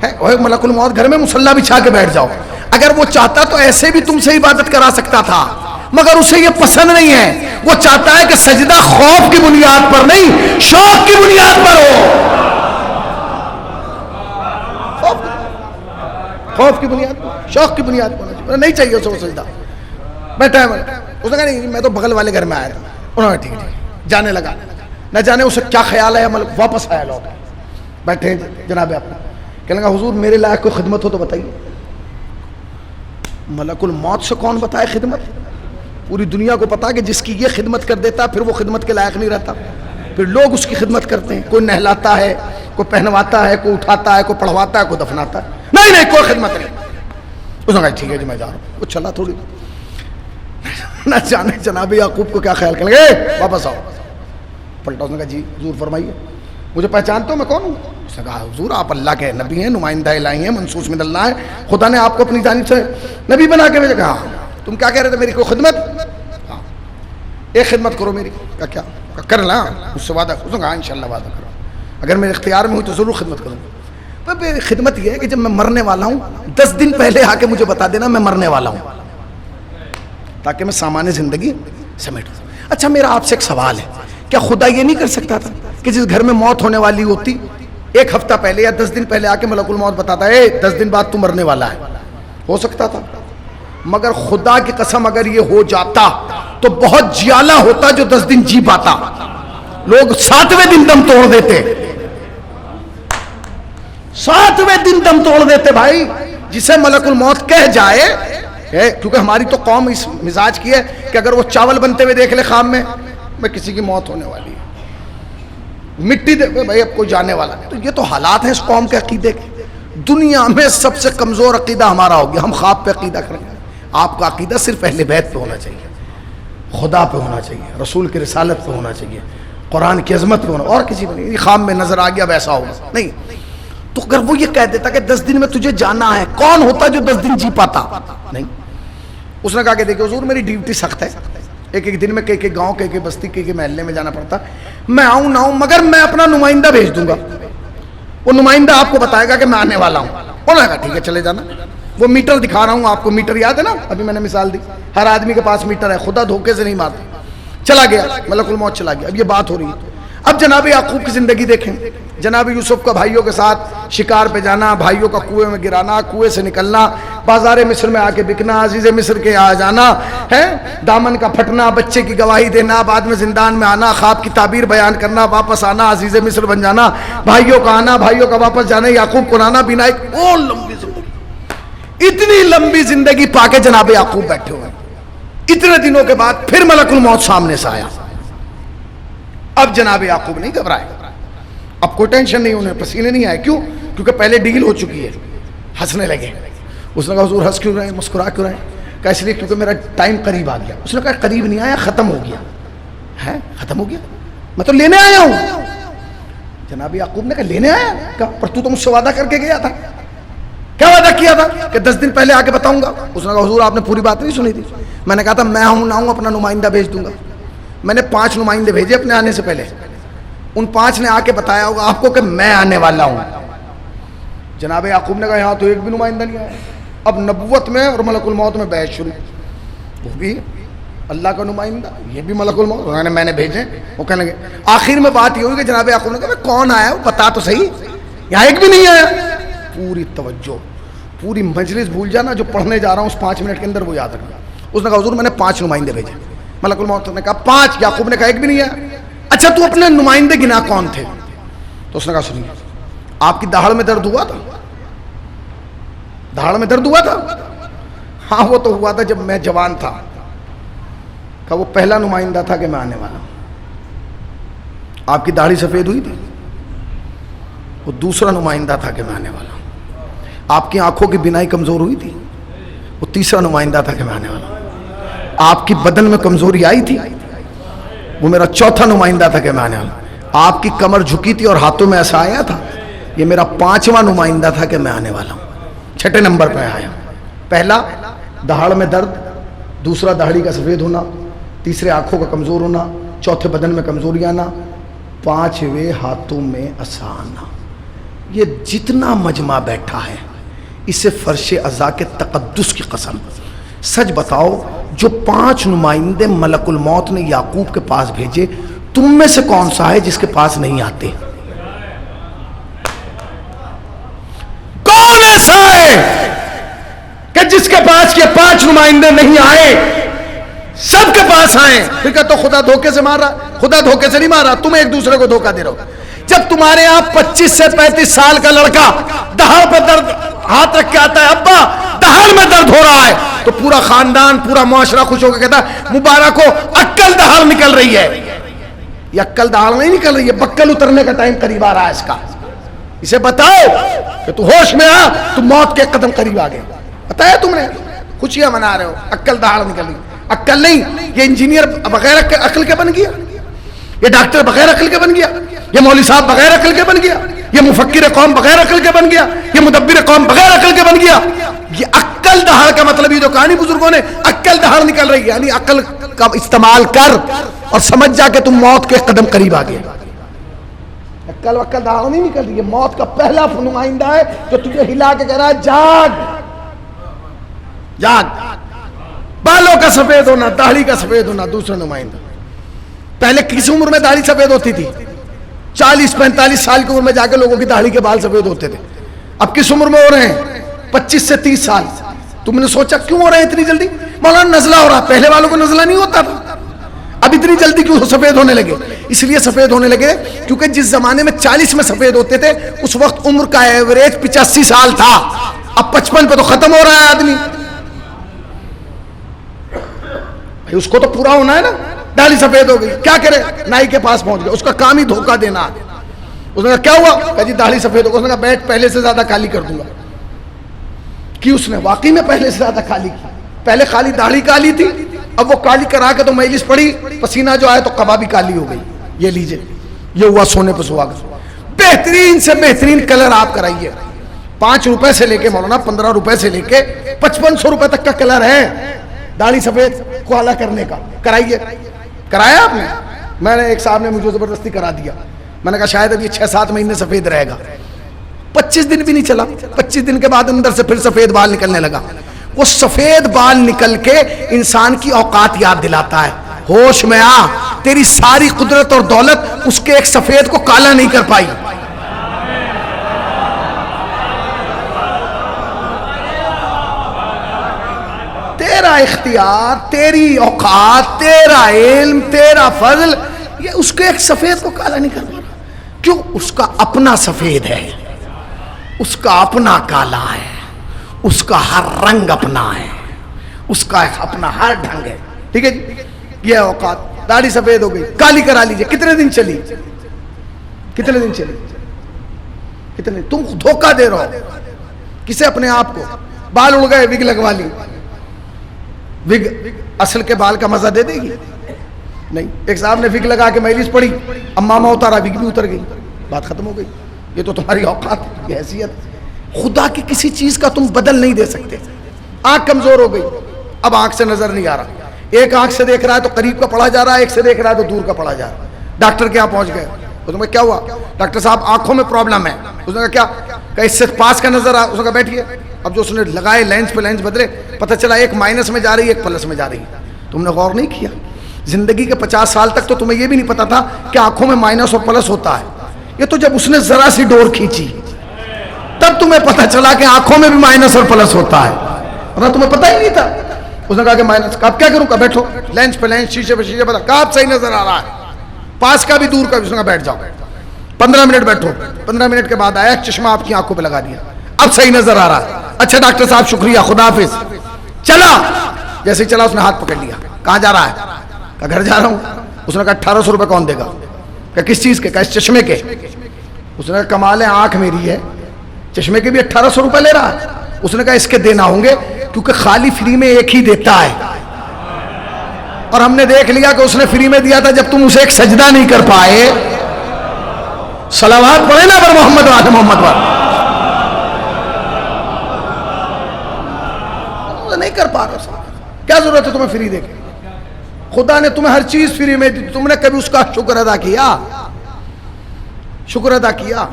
ہے، اور ملک الموت گھر میں مصلہ بچھا کے بیٹھ جاؤ، اگر وہ چاہتا تو ایسے بھی تم سے عبادت کرا سکتا تھا، مگر اسے یہ پسند نہیں ہے، وہ چاہتا ہے کہ سجدہ خوف کی بنیاد پر نہیں شوق کی بنیاد پر ہو، خوف کی بنیاد پر، شوق کی بنیاد پر نہیں چاہیے اسے وہ سجدہ۔ بیٹھا ہے اس نے کہا نہیں میں تو بغل والے گھر میں آیا تھا، انہوں نے ٹھیک ہے جانے لگا، نہ جانے اسے کیا خیال ہے، ملک واپس آیا لوگ بیٹھے جناب آپ کہنے لگا حضور میرے لائق کوئی خدمت ہو تو بتائیے۔ ملک الموت سے کون بتائے خدمت؟ پوری دنیا کو پتا کہ جس کی یہ خدمت کر دیتا پھر وہ خدمت کے لائق نہیں رہتا، پھر لوگ اس کی خدمت کرتے ہیں، کوئی نہلاتا ہے، کوئی پہنواتا ہے، کوئی اٹھاتا ہے، کوئی پڑھواتا ہے، کوئی دفناتا ہے، نہیں کوئی خدمت نہیں۔ اس نے کہا ٹھیک ہے جی میں جا رہا ہوں، وہ چلا تھوڑی، نہ جانے جناب یعقوب کو کیا خیال کریں گے، واپس آؤ، پلٹا، اس نے کہا جی حضور فرمائیے، مجھے پہچانتے ہو میں کون ہوں؟ اس نے کہا حضور آپ اللہ کے نبی ہیں، نمائندہ الہی ہیں، منصوص من اللہ ہیں، خدا نے آپ کو اپنی جانب سے نبی بنا کے بھیجا۔ کہا تم کیا کہہ رہے تھے میری کوئی خدمت؟ ہاں ایک خدمت کرو میری۔ کہا کیا؟ کہا کر لا، مجھ سے وعدہ۔ اس نے کہا انشاءاللہ وعدہ کرو، اگر میرے اختیار میں ہوئی تو ضرور خدمت کروں گا۔ میری خدمت یہ ہے کہ جب میں مرنے والا ہوں 10 دن پہلے آ کے مجھے بتا دینا میں مرنے والا ہوں، تاکہ میں سامان زندگی سمیٹوں۔ اچھا میرا آپ سے ایک سوال ہے، کیا خدا یہ نہیں کر سکتا تھا کہ جس گھر میں موت ہونے والی ہوتی 1 ہفتہ پہلے یا 10 دن پہلے آ کے ملک الموت بتاتا ہے 10 دن بعد تو مرنے والا ہے؟ ہو سکتا تھا، مگر خدا کی قسم اگر یہ ہو جاتا تو بہت جیالا ہوتا جو 10 دن جی پاتا، لوگ 7ویں دن دم توڑ دیتے، 7ویں دن دم توڑ دیتے بھائی، جسے ملک الموت کہہ جائے، کیونکہ ہماری تو قوم اس مزاج کی ہے کہ اگر وہ چاول بنتے ہوئے دیکھ لے خام میں کسی کی موت ہونے والی ہے، مٹی دے بھائی اب کوئی جانے والا ہے، تو یہ تو حالات ہیں اس قوم کے عقیدے کے۔ دنیا میں سب سے کمزور عقیدہ ہمارا ہو گیا، ہم خواب پہ عقیدہ کریں گے۔ آپ کا عقیدہ صرف اہل بیت پہ ہونا چاہیے، خدا پہ ہونا چاہیے، رسول کی رسالت پہ ہونا چاہیے، قرآن کی عظمت پہ ہونا، اور کسی پہ نہیں۔ خواب میں نظر آ گیا ویسا ہوگا نہیں، تو اگر وہ یہ کہہ دیتا کہ 10 دن میں تجھے جانا ہے، کون ہوتا جو 10 دن جی پاتا؟ نہیں۔ اس نے کہا کہ دیکھیں حضور میری ڈیوٹی سخت ہے، ایک دن میں کئی گاؤں کئی بستی کئی محلے میں جانا پڑتا، میں آؤں نہ آؤں مگر میں اپنا نمائندہ بھیج دوں گا، وہ نمائندہ آپ کو بتائے گا کہ میں آنے والا ہوں. انہوں نے کہا ٹھیک ہے چلے جانا. وہ میٹر دکھا رہا ہوں آپ کو, میٹر یاد ہے نا, ابھی میں نے مثال دی, ہر آدمی کے پاس میٹر ہے, خدا دھوکے سے نہیں مارتا. چلا گیا ملک الموت, چلا گیا. اب یہ بات ہو رہی ہے. اب جناب یعقوب کی زندگی دیکھیں. جناب یوسف کا بھائیوں کے ساتھ شکار پہ جانا, بھائیوں کا کنویں میں گرانا, کنویں سے نکلنا, بازار مصر میں آ کے بکنا, عزیز مصر کے آ جانا ہے, دامن کا پھٹنا, بچے کی گواہی دینا, بعد میں زندان میں آنا, خواب کی تعبیر بیان کرنا, واپس آنا, عزیز مصر بن جانا, بھائیوں کا آنا, بھائیوں کا واپس جانا, یعقوب کو لانا بنا. ایک اور لمبی زندگی, اتنی لمبی زندگی پا کے جناب یعقوب بیٹھے ہوئے. اتنے دنوں کے بعد پھر ملک الموت سامنے سے آیا. اب جناب یعقوب نہیں گھبرائے, اب کوئی ٹینشن نہیں, انہیں پسینے نہیں آئے. کیوں؟ کیونکہ پہلے ڈیل ہو چکی ہے. ہنسنے لگے. اس نے کہا حضور ہنس کیوں رہے ہیں, مسکرا کیوں رہے ہیں؟ کہا اس لیے کیونکہ میرا ٹائم قریب آ گیا. اس نے کہا قریب نہیں آیا, ختم ہو گیا ہے. ختم ہو گیا, میں تو لینے آیا ہوں. جناب یعقوب نے کہا لینے آیا؟ کہا پر تو مجھ سے وعدہ کر کے گیا تھا. کیا وعدہ کیا تھا؟ کہ 10 دن پہلے آ کے بتاؤں گا. اس نے کہا حضور آپ نے پوری بات نہیں سنی تھی. میں نے کہا تھا میں ہوں نہ ہوں اپنا نمائندہ بھیج دوں گا. میں نے 5 نمائندے بھیجے اپنے آنے سے پہلے. ان 5 نے آ کے بتایا ہوگا آپ کو کہ میں آنے والا ہوں. جناب یعقوب نے کہا یہاں تو ایک بھی نمائندہ نہیں آیا. اب نبوت میں اور ملک الموت میں بحث شروع. وہ بھی اللہ کا نمائندہ, یہ بھی ملک الموت, میں نے بھیجے. وہ کہنے لگے. آخر میں بات یہ ہوئی کہ جناب یعقوب نے کہا کون آیا, وہ بتا تو صحیح, یہاں ایک بھی نہیں آیا. پوری توجہ, پوری مجلس بھول جانا, جو پڑھنے جا رہا ہوں اس 5 منٹ کے اندر وہ یاد رکھنا. اس نے کہا حضور میں نے 5 نمائندے بھیجے. ملک الموت نے کہا 5. یعقوب نے کہا ایک بھی نہیں آیا. اچھا تو اپنے نمائندے گنا کون تھے؟ تو اس نے کہا سنیے, آپ کی دہاڑ میں درد ہوا تھا؟ دہاڑ میں درد ہوا تھا؟ ہاں وہ تو ہوا تھا جب میں جوان تھا. کہا وہ پہلا نمائندہ تھا کہ میں آنے والا ہوں. آپ کی داڑھی سفید ہوئی تھی؟ وہ دوسرا نمائندہ تھا کہ میں آنے والا ہوں. آپ کی آنکھوں کی بینائی کمزور ہوئی تھی؟ وہ تیسرا نمائندہ تھا کہ میں آنے والا ہوں. آپ کی بدن میں کمزوری آئی تھی؟ وہ میرا چوتھا نمائندہ تھا کہ میں آنے والا ہوں. آپ کی کمر جھکی تھی اور ہاتھوں میں ایسا آیا تھا؟ یہ میرا 5واں نمائندہ تھا کہ میں آنے والا ہوں. 6 نمبر پہ آیا. پہلا دہاڑ میں درد, دوسرا داڑھی کا سفید ہونا, تیسرے آنکھوں کا کمزور ہونا, چوتھے بدن میں کمزوری آنا, 5ویں ہاتھوں میں ایسا آنا. یہ جتنا مجمع بیٹھا ہے اسے فرش عزا کے تقدس کی قسم, سچ بتاؤ جو 5 نمائندے ملک الموت نے یعقوب کے پاس بھیجے, تم میں سے کون سا ہے جس کے پاس نہیں آتے؟ کون ایسا ہے کہ جس کے پاس یہ 5 نمائندے نہیں آئے, سب کے پاس آئے؟ پھر کہ تو خدا دھوکے سے مار رہا. خدا دھوکے سے نہیں مار رہا, تم ایک دوسرے کو دھوکہ دے رہے ہو. جب تمہارے یہاں 25 سے 35 سال کا لڑکا دہاڑ پہ درد ہاتھ رکھ کے آتا ہے, ابا دہاڑ میں درد ہو رہا ہے, تو پورا خاندان پورا معاشرہ خوش ہو کے کہتا ہے مبارک ہو, عقل دہاڑ نکل رہی ہے. یہ عقل دہاڑ نہیں نکل رہی ہے, بکل اترنے کا ٹائم قریب آ رہا ہے اس کا. اسے بتاؤ کہ تو ہوش میں آ, تو موت کے قدم قریب آ گئے. بتایا تم نے, خوشیاں منا رہے ہو, عقل دہاڑ نکل رہی. عقل نہیں, یہ انجینئر بغیر عقل کے بن گیا, یہ ڈاکٹر بغیر عقل کے بن گیا, یہ مولوی صاحب بغیر عقل کے بن گیا, یہ مفکر قوم بغیر عقل کے بن گیا, یہ مدبر قوم بغیر عقل کے بن گیا. یہ عقل دہاڑ کا مطلب, یہ جو کہانی بزرگوں نے عقل دہاڑ نکل رہی ہے, یعنی عقل کا استعمال کر اور سمجھ جا کہ تم موت کے قدم قریب آ گئے. عقل وقل دہاڑ نہیں نکل رہی ہے, موت کا پہلا نمائندہ ہے جو تجھے ہلا کے کہہ رہا ہے جاگ جاگ. بالوں کا سفید ہونا, داڑھی کا سفید ہونا, دوسرا نمائندہ. پہلے کس عمر میں داڑھی سفید ہوتی تھی؟ 40-45 سال کی عمر میں جا کے لوگوں کی داڑھی کے بال سفید ہوتے تھے. اب کس عمر میں ہو رہے ہیں؟ 25 سے 30 سال. تم نے سوچا کیوں ہو رہے ہیں اتنی جلدی؟ مولانا نزلہ ہو رہا, پہلے والوں کو نزلہ نہیں ہوتا تھا, اب اتنی جلدی کیوں سفید ہونے لگے؟ اس لیے سفید ہونے لگے کیونکہ جس زمانے میں 40 میں سفید ہوتے تھے اس وقت عمر کا ایوریج 85 سال تھا. اب 55 پہ تو ختم ہو رہا ہے آدمی. اس کو تو پورا ہونا ہے نا. داڑھی سفید ہو گئی, کیا کرے؟ نائی کے پاس پہنچ گیا, اس کا کام ہی دھوکہ دینا. اس نے کہا کیا ہوا؟ کہا جی داڑھی سفید ہو گئی. اس نے کہا بیٹھ پہلے سے زیادہ کالی کر دوں گا. کی اس نے واقعی میں پہلے سے زیادہ کالی کی. پہلے خالی داڑھی کالی تھی, اب وہ کالی کرا کے تو مجلس پڑی, پسینہ جو آئے تو قبا بھی کالی ہو گئی. یہ لیجئے, یہ ہوا سونے پہ سہاگا. بہترین سے بہترین کلر آپ کرائیے, 5 روپے سے لے کے مولانا 15 روپے سے لے کے 5500 روپے تک کا کلر ہے داڑھی سفید کو اعلیٰ کرنے کا. کرائیے. کرایا آپ نے؟ میں نے ایک صاحب نے مجھے زبردستی کرا دیا. میں نے کہا شاید اب یہ 6-7 مہینے سفید رہے گا. 25 دن بھی نہیں چلا. 25 دن کے بعد اندر سے پھر سفید بال نکلنے لگا. وہ سفید بال نکل کے انسان کی اوقات یاد دلاتا ہے. ہوش میں آ, تیری ساری قدرت اور دولت اس کے ایک سفید کو کالا نہیں کر پائی. تیرا اختیار, تیری اوقات, تیرا علم, تیرا فضل, یہ اس کے ایک سفید کو کالا نہیں کر پا رہا. کیوں؟ اس کا اپنا سفید ہے, اس کا اپنا کالا ہے, اس کا ہر رنگ اپنا ہے, اس کا اپنا ہر ڈھنگ ہے. ٹھیک ہے جی. یہ اوقات, داڑھی سفید ہو گئی, کالی کرا لیجئے. کتنے دن چلی؟ کتنے دن چلی؟ کتنے؟ تم دھوکہ دے رہے ہو کسے؟ اپنے آپ کو. بال اڑ گئے, وگ لگوا لی. وگ اصل کے بال کا مزہ دے دے گی؟ نہیں. ایک صاحب نے وگ لگا کے مجلس پڑھی, اب ماما اتارا, وگ بھی اتر گئی, بات ختم ہو گئی. یہ تو تمہاری اوقات, یہ حیثیت. خدا کی کسی چیز کا تم بدل نہیں دے سکتے. آنکھ کمزور ہو گئی, اب آنکھ سے نظر نہیں آ رہا. ایک آنکھ سے دیکھ رہا ہے تو قریب کا پڑھا جا رہا ہے, ایک سے دیکھ رہا ہے تو دور کا پڑھا جا رہا ہے. ڈاکٹر کے یہاں پہنچ گئے, اس نے کیا ہوا؟ ڈاکٹر صاحب آنکھوں میں پرابلم ہے. اس نے کہا کیا؟ کہ اس سے پاس کا نظر آ. اس نے کہا بیٹھیے. اب جو اس نے لگائے لینس پہ لینس بدلے, پتہ چلا ایک مائنس میں جا رہی ہے, ایک پلس میں جا رہی ہے. تم نے غور نہیں کیا؟ زندگی کے 50 سال تک تو تمہیں یہ بھی نہیں پتا تھا کہ آنکھوں میں مائنس اور پلس ہوتا ہے. یہ تو جب اس نے ذرا سی ڈور کھینچی تب تمہیں پتا چلا کہ آنکھوں میں بھی مائنس اور پلس ہوتا ہے, ورنہ تمہیں پتا ہی نہیں تھا. اس نے کہا کہ مائنس کا, اب کیا کروں؟ کہا بیٹھو, لینس پہ لینس, شیشے پہ شیشے, کہا اب صحیح نظر آ رہا ہے, پاس کا بھی دور کا بھی. اس نے کہا بیٹھ جاؤ, 15 منٹ بیٹھو. 15 منٹ کے بعد آیا, چشمہ آپ کی آنکھوں پہ لگا دیا, اب صحیح نظر آ رہا ہے. اچھا ڈاکٹر صاحب شکریہ, خدا حافظ. چلا, جیسے ہی چلا اس نے ہاتھ پکڑ لیا. کہاں جا رہا ہے؟ کہا گھر جا رہا ہوں. اس نے کہا 1800 روپے کون دے گا؟ کہ کس چیز کے؟ کہا اس چشمے کے. اس نے کہا کمال ہے, آنکھ میری ہے, چشمے کے بھی 1800 روپے لے رہا ہے. اس نے کہا اس کے دینا ہوں گے, کیونکہ خالی فری میں ایک ہی دیتا ہے, اور ہم نے دیکھ لیا کہ اس نے فری میں دیا تھا جب تم اسے ایک سجدہ نہیں کر پائے. صلوات پڑھے نا پر محمد وعلى محمد وعلى. نہیں کر پا رہا, کیا ضرورت ہے تمہیں فری دے کے؟ خدا نے تمہیں ہر چیز فری میں دی, تم نے کبھی اس کا شکر ادا کیا؟ شکر ادا کیا؟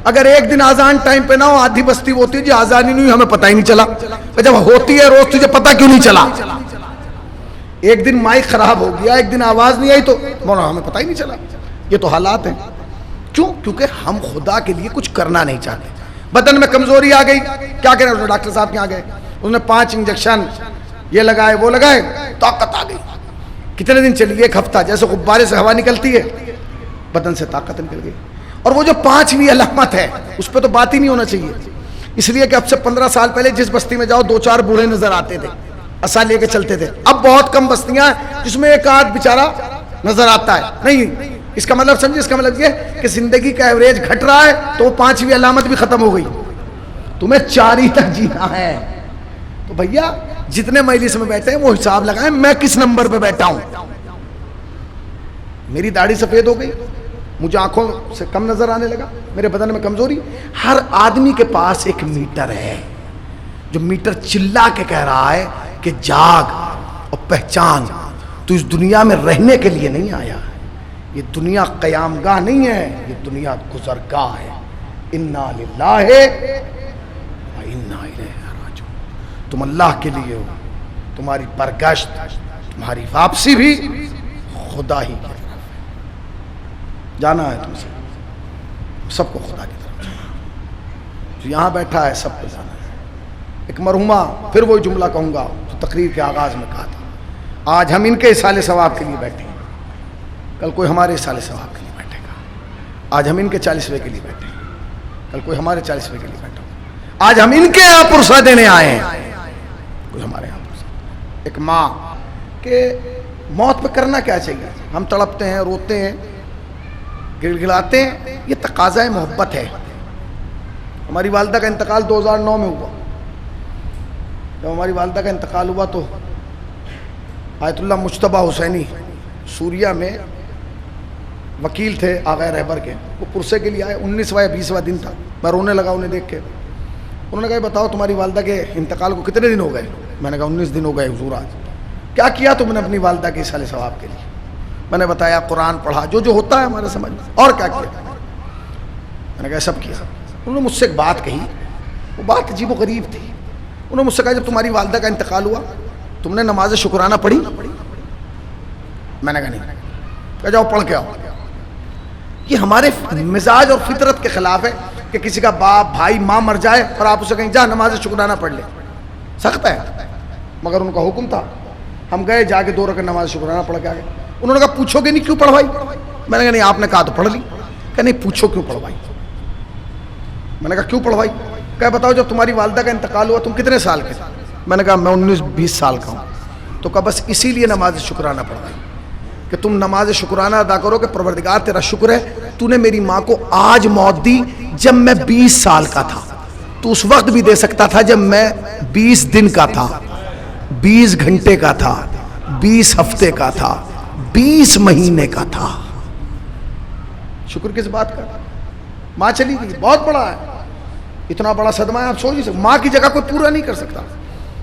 اگر ایک دن آزان ٹائم پہ نہ ہو, آدھی بستی ہوتی ہے جی آزان ہی نہیں ہوئی, ہمیں پتہ ہی نہیں چلا. جب ہوتی ہے روز, تجھے پتہ کیوں نہیں چلا؟ ایک دن مائک خراب ہو گیا, ایک دن آواز نہیں آئی تو مولانا ہمیں پتہ ہی نہیں چلا. یہ تو حالات ہیں. کیوں؟ کیونکہ ہم خدا کے لیے کچھ کرنا نہیں چاہتے. بدن میں کمزوری آ گئی, کیا کریں؟ ڈاکٹر صاحب کے یہاں گئے, انہوں نے 5 انجیکشن یہ لگائے وہ لگائے, طاقت آ گئی. کتنے دن چلی؟ 1 ہفتہ. جیسے غبارے سے ہوا نکلتی ہے, بدن سے طاقت نکل گئی. اور وہ جو 5ویں علامت ہے اس پہ تو بات ہی نہیں ہونا چاہیے, اس لیے کہ اب سے 15 سال پہلے جس بستی میں جاؤ 2-4 بوڑھے نظر آتے تھے, عصا لے کے چلتے تھے. اب بہت کم بستیاں ہیں جس میں ایک آدھ بیچارہ نظر آتا ہے. نہیں, اس کا مطلب سمجھے, اس کا مطلب یہ کہ زندگی کا ایوریج گھٹ رہا ہے تو وہ 5ویں علامت بھی ختم ہو گئی. تمہیں 4 ہی تک جینا ہے. تو بھیا جتنے مجلس میں بیٹھے ہیں وہ حساب لگائیں, میں کس نمبر پہ بیٹھا ہوں. میری داڑھی سفید ہو گئی, مجھے آنکھوں سے کم نظر آنے لگا, میرے بدن میں کمزوری. ہر آدمی کے پاس ایک میٹر ہے, جو میٹر چلا کے کہہ رہا ہے کہ جاگ اور پہچان, تو اس دنیا میں رہنے کے لیے نہیں آیا. یہ دنیا قیام گاہ نہیں ہے, یہ دنیا گزرگاہ ہے. انا للہ و انا الیہ راجعون. تم اللہ کے لیے ہو, تمہاری برگشت, تمہاری واپسی بھی خدا ہی کی طرف ہے. جانا ہے تم سے, سب کو خدا کی طرف جانا. جو یہاں بیٹھا ہے سب کو جانا ہے. ایک مرحومہ, پھر وہی جملہ کہوں گا جو تقریر کے آغاز میں کہا تھا, آج ہم ان کے اصالِ ثواب کے لیے بیٹھے ہیں, کل کوئی ہمارے اصالِ ثواب کے لیے بیٹھے گا. آج ہم ان کے 40ویں کے لیے بیٹھے ہیں, کل کوئی ہمارے 40ویں کے لیے بیٹھا ہوگا. آج ہم ان کے یہاں پرسہ دینے آئے ہیں, کوئی ہمارے یہاں پرسہ. ایک ماں کہ موت پہ کرنا کیا چاہیے؟ ہم تڑپتے ہیں, روتے ہیں, گڑگڑاتے ہیں, یہ تقاضۂ محبت ہے. ہماری والدہ کا انتقال 2009 میں ہوا. جب ہماری والدہ کا انتقال ہوا تو آیت اللہ مجتبیٰ حسینی سوریا میں وکیل تھے آغا رہبر کے, وہ پرسے کے لیے آئے. 19واں یا 20واں دن تھا. میں رونے لگا انہیں دیکھ کے. انہوں نے کہا بتاؤ تمہاری والدہ کے انتقال کو کتنے دن ہو گئے؟ میں نے کہا 19 دن ہو گئے حضور. آج کیا کیا تم نے اپنی والدہ کے اصالِ ثواب کے لیے؟ میں نے بتایا, قرآن پڑھا, جو ہوتا ہے ہمارے سمجھ میں. اور کیا کیا؟ میں نے کہا سب کیا. انہوں نے مجھ سے ایک بات کہی، وہ بات عجیب و غریب تھی. انہوں نے مجھ سے کہا جب تمہاری والدہ کا انتقال ہوا تم نے نماز شکرانہ پڑھی؟ میں نے کہا نہیں. کہا جاؤ پڑھ کے آؤ. یہ ہمارے مزاج اور فطرت کے خلاف ہے کہ کسی کا باپ بھائی ماں مر جائے اور آپ اسے کہیں جا نماز شکرانہ پڑھ لے. سخت ہے مگر ان کا حکم تھا. ہم گئے جا کے 2 رکعت نماز شکرانہ پڑھ کے آ گئے. انہوں نے کہا پوچھو گے نہیں کیوں پڑھوائی؟ میں نے کہا نہیں آپ نے کہا تو پڑھ لی. کہ نہیں پوچھو کیوں پڑھوائی. میں نے کہا کیوں پڑھوائی؟ کہ بتاؤ جب تمہاری والدہ کا انتقال ہوا تم کتنے سال کے؟ میں نے کہا میں 19-20 سال کا ہوں. تو کہا بس اسی لیے نماز شکرانہ پڑھوائی کہ تم نماز شکرانہ ادا کرو کہ پروردگار تیرا شکر ہے تو نے میری ماں کو آج موت دی جب میں 20 سال کا تھا. تو اس وقت بھی دے سکتا تھا جب میں 20 دن کا تھا، 20 گھنٹے کا تھا، 20 ہفتے کا تھا، 20 مہینے کا تھا. شکر کس بات کا؟ ماں چلی گئی، بہت بڑا ہے، اتنا بڑا صدمہ ہے آپ سوچ نہیں سکتے. ماں کی جگہ کوئی پورا نہیں کر سکتا.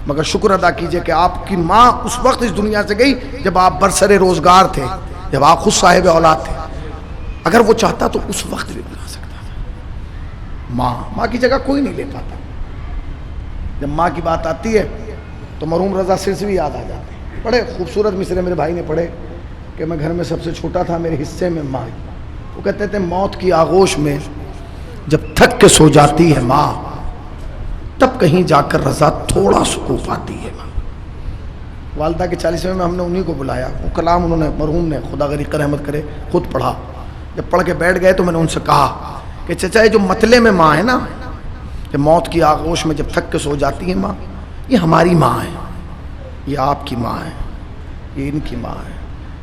مگر شکر ادا کیجئے کہ آپ کی ماں اس وقت اس دنیا سے گئی جب آپ برسر روزگار تھے، جب آپ خود صاحب اولاد تھے. اگر وہ چاہتا تو اس وقت بھی بنا سکتا تھا. ماں کی جگہ کوئی نہیں لے پاتا. جب ماں کی بات آتی ہے تو مرحوم رضا سرسوی یاد آ جاتے ہیں. بڑے خوبصورت مصرے میرے بھائی نے پڑھے کہ میں گھر میں سب سے چھوٹا تھا، میرے حصے میں ماں. وہ کہتے تھے موت کی آغوش میں جب تھک کے سو جاتی ہے ماں تب کہیں جا کر رضا تھوڑا سکون پاتی ہے ماں. والدہ کے 40ویں میں ہم نے انہی کو بلایا. وہ کلام انہوں نے مرحوم نے خدا غریق رحمت کرے خود پڑھا. جب پڑھ کے بیٹھ گئے تو میں نے ان سے کہا کہ چچا یہ جو مطلع میں ماں ہے نا، کہ موت کی آغوش میں جب تھک کے سو جاتی ہے ماں، یہ ہماری ماں ہے، یہ آپ کی ماں ہے، یہ ان کی ماں ہے،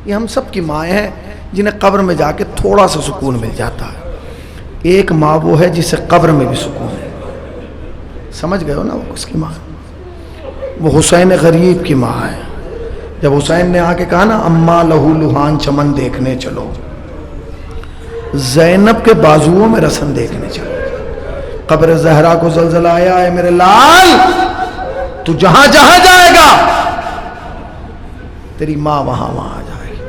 یہ ہم سب کی مائیں ہیں جنہیں قبر میں جا کے تھوڑا سا سکون مل جاتا ہے. ایک ماں وہ ہے جسے قبر میں بھی سکون ہے. سمجھ گئے ہو نا وہ کس کی ماں ہے؟ وہ حسین غریب کی ماں ہے. جب حسین نے آ کے کہا نا اماں لہو لہان چمن دیکھنے چلو، زینب کے بازوؤں میں رسن دیکھنے چلو. قبر زہرا کو زلزلہ آیا ہے میرے لال، تو جہاں جہاں جائے گا تیری ماں وہاں وہاں جائے گی.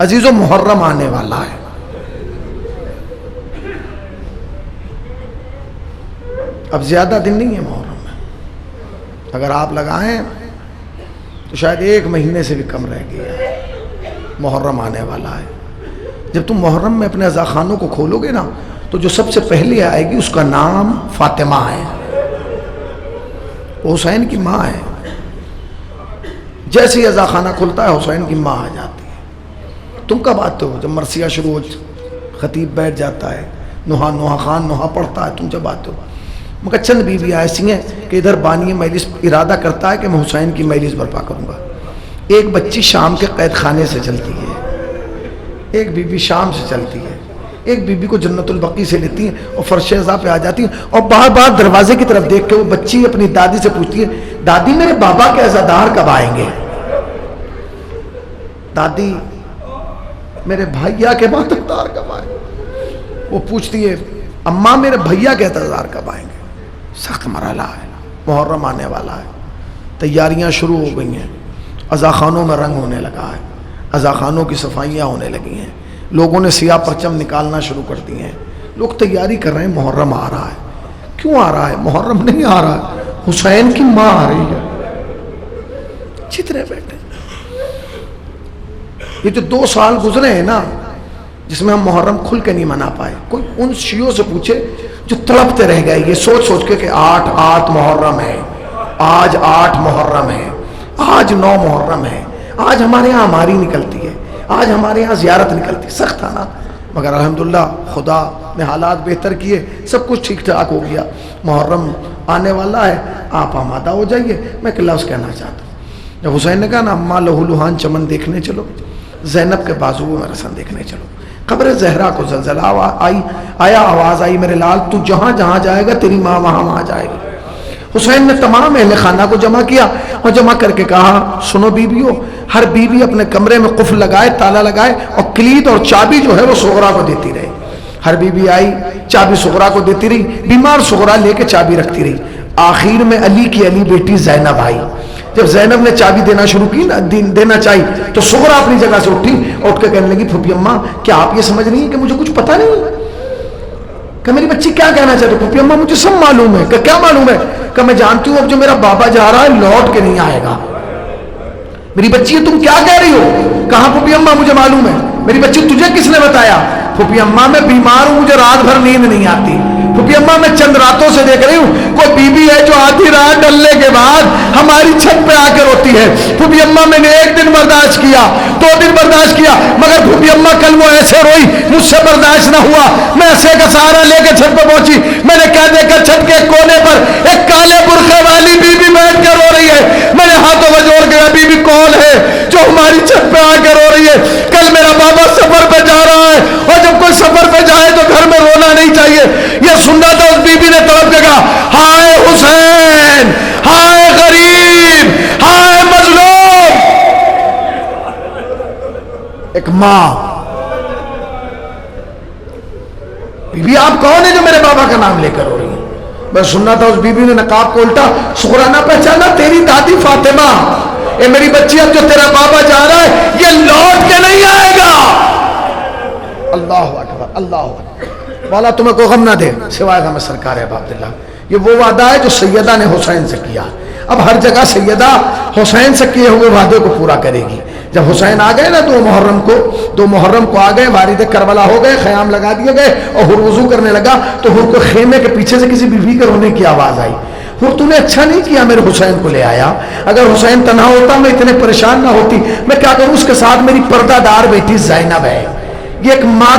عزیزو محرم آنے والا ہے. اب زیادہ دن نہیں ہے محرم میں. اگر آپ لگائیں تو شاید 1 مہینے سے بھی کم رہ گیا. محرم آنے والا ہے. جب تم محرم میں اپنے عزا خانوں کو کھولو گے نا تو جو سب سے پہلے آئے گی اس کا نام فاطمہ ہے. وہ حسین کی ماں ہے. جیسے ہی عزا خانہ کھلتا ہے حسین کی ماں آ جاتی ہے. تم کب آتے ہو؟ جب مرثیہ شروع ہو، خطیب بیٹھ جاتا ہے، نوحہ خان نوحہ پڑھتا ہے، تم جب آتے ہو. مگر چند بیویاں ایسی ہیں کہ ادھر بانی مجلس ارادہ کرتا ہے کہ میں حسین کی مجلس برپا کروں گا. ایک بچی شام کے قید خانے سے چلتی ہے، ایک بی بی شام سے چلتی ہے، ایک بی بی کو جنت البقیع سے لیتی ہیں اور فرش عزا پہ آ جاتی ہیں اور بار بار دروازے کی طرف دیکھ کے وہ بچی اپنی دادی سے پوچھتی ہے دادی میرے بابا کے عزادار کب آئیں گے؟ دادی میرے بھائیا کے عزادار کب آئیں گے؟ وہ پوچھتی ہے اماں میرے بھیا کے عزادار کب آئیں گے؟ سخت مرحلہ ہے. محرم آنے والا ہے. تیاریاں شروع ہو گئی ہیں. عزا خانوں میں رنگ ہونے لگا ہے. عزا خانوں کی صفائیاں ہونے لگی ہیں. لوگوں نے سیاہ پرچم نکالنا شروع کر دی ہیں. لوگ تیاری کر رہے ہیں. محرم آ رہا ہے. کیوں آ رہا ہے؟ محرم نہیں آ رہا ہے، حسین کی ماں آ رہی ہے. جتنے بیٹھے یہ جو 2 سال گزرے ہیں نا جس میں ہم محرم کھل کے نہیں منا پائے. کوئی ان شیعوں سے پوچھے جو تڑپتے رہ گئے یہ سوچ سوچ کے کہ 8 محرم ہے، آج 8 محرم ہے، آج 9 محرم ہے، آج ہمارے ہاں ہماری نکلتی ہے، آج ہمارے ہاں زیارت نکلتی. سخت تھا نا مگر الحمدللہ خدا نے حالات بہتر کیے، سب کچھ ٹھیک ٹھاک ہو گیا. محرم آنے والا ہے، آپ آمادہ ہو جائیے. میں ایک لفظ کہنا چاہتا ہوں. جب حسین نے کہا نا اماں لہو لہان چمن دیکھنے چلو، زینب کے بازوؤں میں رسن دیکھنے چلو. قبر زہرا کو زلزلہ آیا، آواز آئی میرے لال تو جہاں جہاں جائے گا تیری ماں وہاں وہاں جائے گی. حسین نے تمام اہل خانہ کو جمع کیا اور جمع کر کے کہا سنو بیویو، ہر بیوی اپنے کمرے میں قفل لگائے، تالا لگائے اور کلید اور چابی جو ہے وہ صغرا کو دیتی رہے. ہر بیوی آئی چابی صغرا کو دیتی رہی. بیمار صغرا لے کے چابی رکھتی رہی. آخر میں علی کی علی بیٹی زینب آئی. جب زینب نے چابی دینا شروع کی نا دینا چاہی تو صغرا اپنی جگہ سے اٹھی، اٹھ کے کہنے لگی پھوپھی اماں کیا آپ یہ سمجھ رہی ہیں کہ مجھے کچھ پتہ نہیں؟ کہ میری بچی کیا کہنا چاہتی؟ پھوپھی اماں مجھے سب معلوم ہے. کہ کیا معلوم ہے؟ کہ میں جانتی ہوں اب جو میرا بابا جا رہا ہے لوٹ کے نہیں آئے گا. میری بچی تم کیا کہہ رہی ہو؟ کہاں پھوپھی اماں مجھے معلوم ہے. میری بچی تجھے کس نے بتایا؟ پھوپھی اماں میں بیمار ہوں, مجھے رات بھر نیند نہیں آتی. پھوپھی اماں میں چند راتوں سے دیکھ رہی ہوں کوئی بیوی ہے جو آدھی رات ڈلنے کے بعد ہماری چھت پہ آ کے روتی ہے. پھوپھی اماں میں نے 1 دن برداشت کیا, 2 دن برداشت کیا, مگر پھوپھی اماں کل وہ ایسے روئی مجھ سے برداشت نہ ہوا. میں ایسے کا سہارا لے کے چھت پہ پہنچی. میں نے کیا دیکھا چھت کے کونے پر ایک کالے برقعے والی بیوی بیٹھ کے رو رہی ہے. میں نے ہاتھوں میں جوڑ گیا, بیوی کون ہے جو ہماری چھت پہ آ کے رو رہی ہے؟ کل میرا بابا سفر پہ جا رہا ہے, اور جب کوئی سفر پہ جائے تو گھر میں رونا نہیں چاہیے. یہ سننا تھا. اس بیوی نے تڑپ کے کہا ہائے حسین, ہائے غریب, ہائے مظلوم. ایک ماں, بیوی آپ کون ہے جو میرے بابا کا نام لے کر رو رہی ہے؟ میں سننا تھا. اس بیوی نے نقاب کو الٹا, سغرا نہ پہچانا تیری دادی فاطمہ, اے میری بچی اب جو تیرا بابا جا رہا ہے یہ لوٹ کے نہیں آئے گا. اللہ اکبر, اللہ اکبر. مولا تمہیں کو غم نہ دے سوائے غم سرکار ابا عبداللہ. یہ وہ وعدہ ہے جو سیدہ نے حسین سے کیا. اب ہر جگہ سیدہ حسین سے کیے ہوئے وعدے کو پورا کرے گی. جب حسین آ گئے نا 2 محرم کو آ گئے, وارد کربلا ہو گئے, خیام لگا دیے گئے, اور حر وضو کرنے لگا تو حر کو خیمے کے پیچھے سے کسی بیوی کے رونے کی آواز آئی. حر تو نے اچھا نہیں کیا میرے حسین کو لے آیا. اگر حسین تنہا ہوتا میں اتنے پریشان نہ ہوتی. میں کیا کروں, اس کے ساتھ میری پردہ دار بیٹی زینب ہے. یہ ایک ماں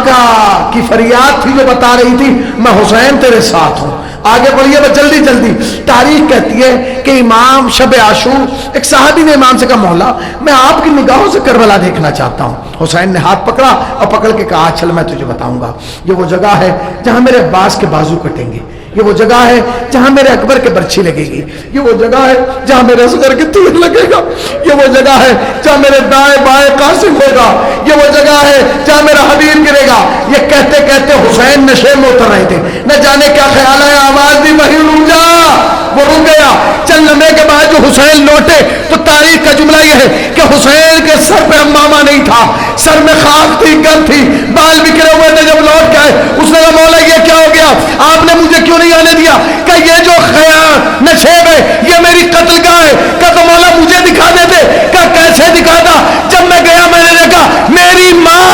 کی فریاد تھی جو بتا رہی تھی میں حسین تیرے ساتھ ہوں. آگے بڑھیے بس جلدی جلدی. تاریخ کہتی ہے کہ امام شب عاشور, ایک صحابی نے امام سے کہا مولا میں آپ کی نگاہوں سے کربلا دیکھنا چاہتا ہوں. حسین نے ہاتھ پکڑا اور پکڑ کے کہا چل میں تجھے بتاؤں گا. یہ وہ جگہ ہے جہاں میرے عباس کے بازو کٹیں گے. یہ وہ جگہ ہے جہاں میرے اکبر کے برچھی لگے گی. یہ وہ جگہ ہے جہاں میرے اصغر کے تیر لگے گا. یہ وہ جگہ ہے جہاں میرے دائیں بائیں قاسم ہوگا. یہ وہ جگہ ہے جہاں میرا حبیب گرے گا. یہ کہتے کہتے حسین نشے میں اتر رہے تھے. نہ جانے کیا خیال ہے, آواز دی وہی رک جا, وہ رک گیا. چند لمحے کے بعد جو حسین لوٹے تو تاریخ کا جملہ یہ ہے کہ حسین کے سر پہ امامہ نہیں تھا, سر میں خاک تھی, گند تھی, بال بکھرے ہوئے تھے. جب لوٹ کے آئے اس نے کہا مولا یہ کیا ہو گیا, آپ نے مجھے کیوں نہیں آنے دیا؟ کہ یہ جو نشیب ہے یہ میری قتل گاہ ہے. کہ تو مولا مجھے دکھا دیتے. کہ کیسے دکھاتا؟ جب میں گیا میں نے دیکھا میری ماں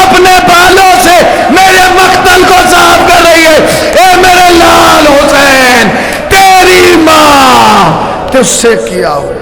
اپنے بالوں سے میرے مقتل کو صاف کر رہی ہے. اے میرے لال حسین, تیری ماں تجھ سے کیا ہوا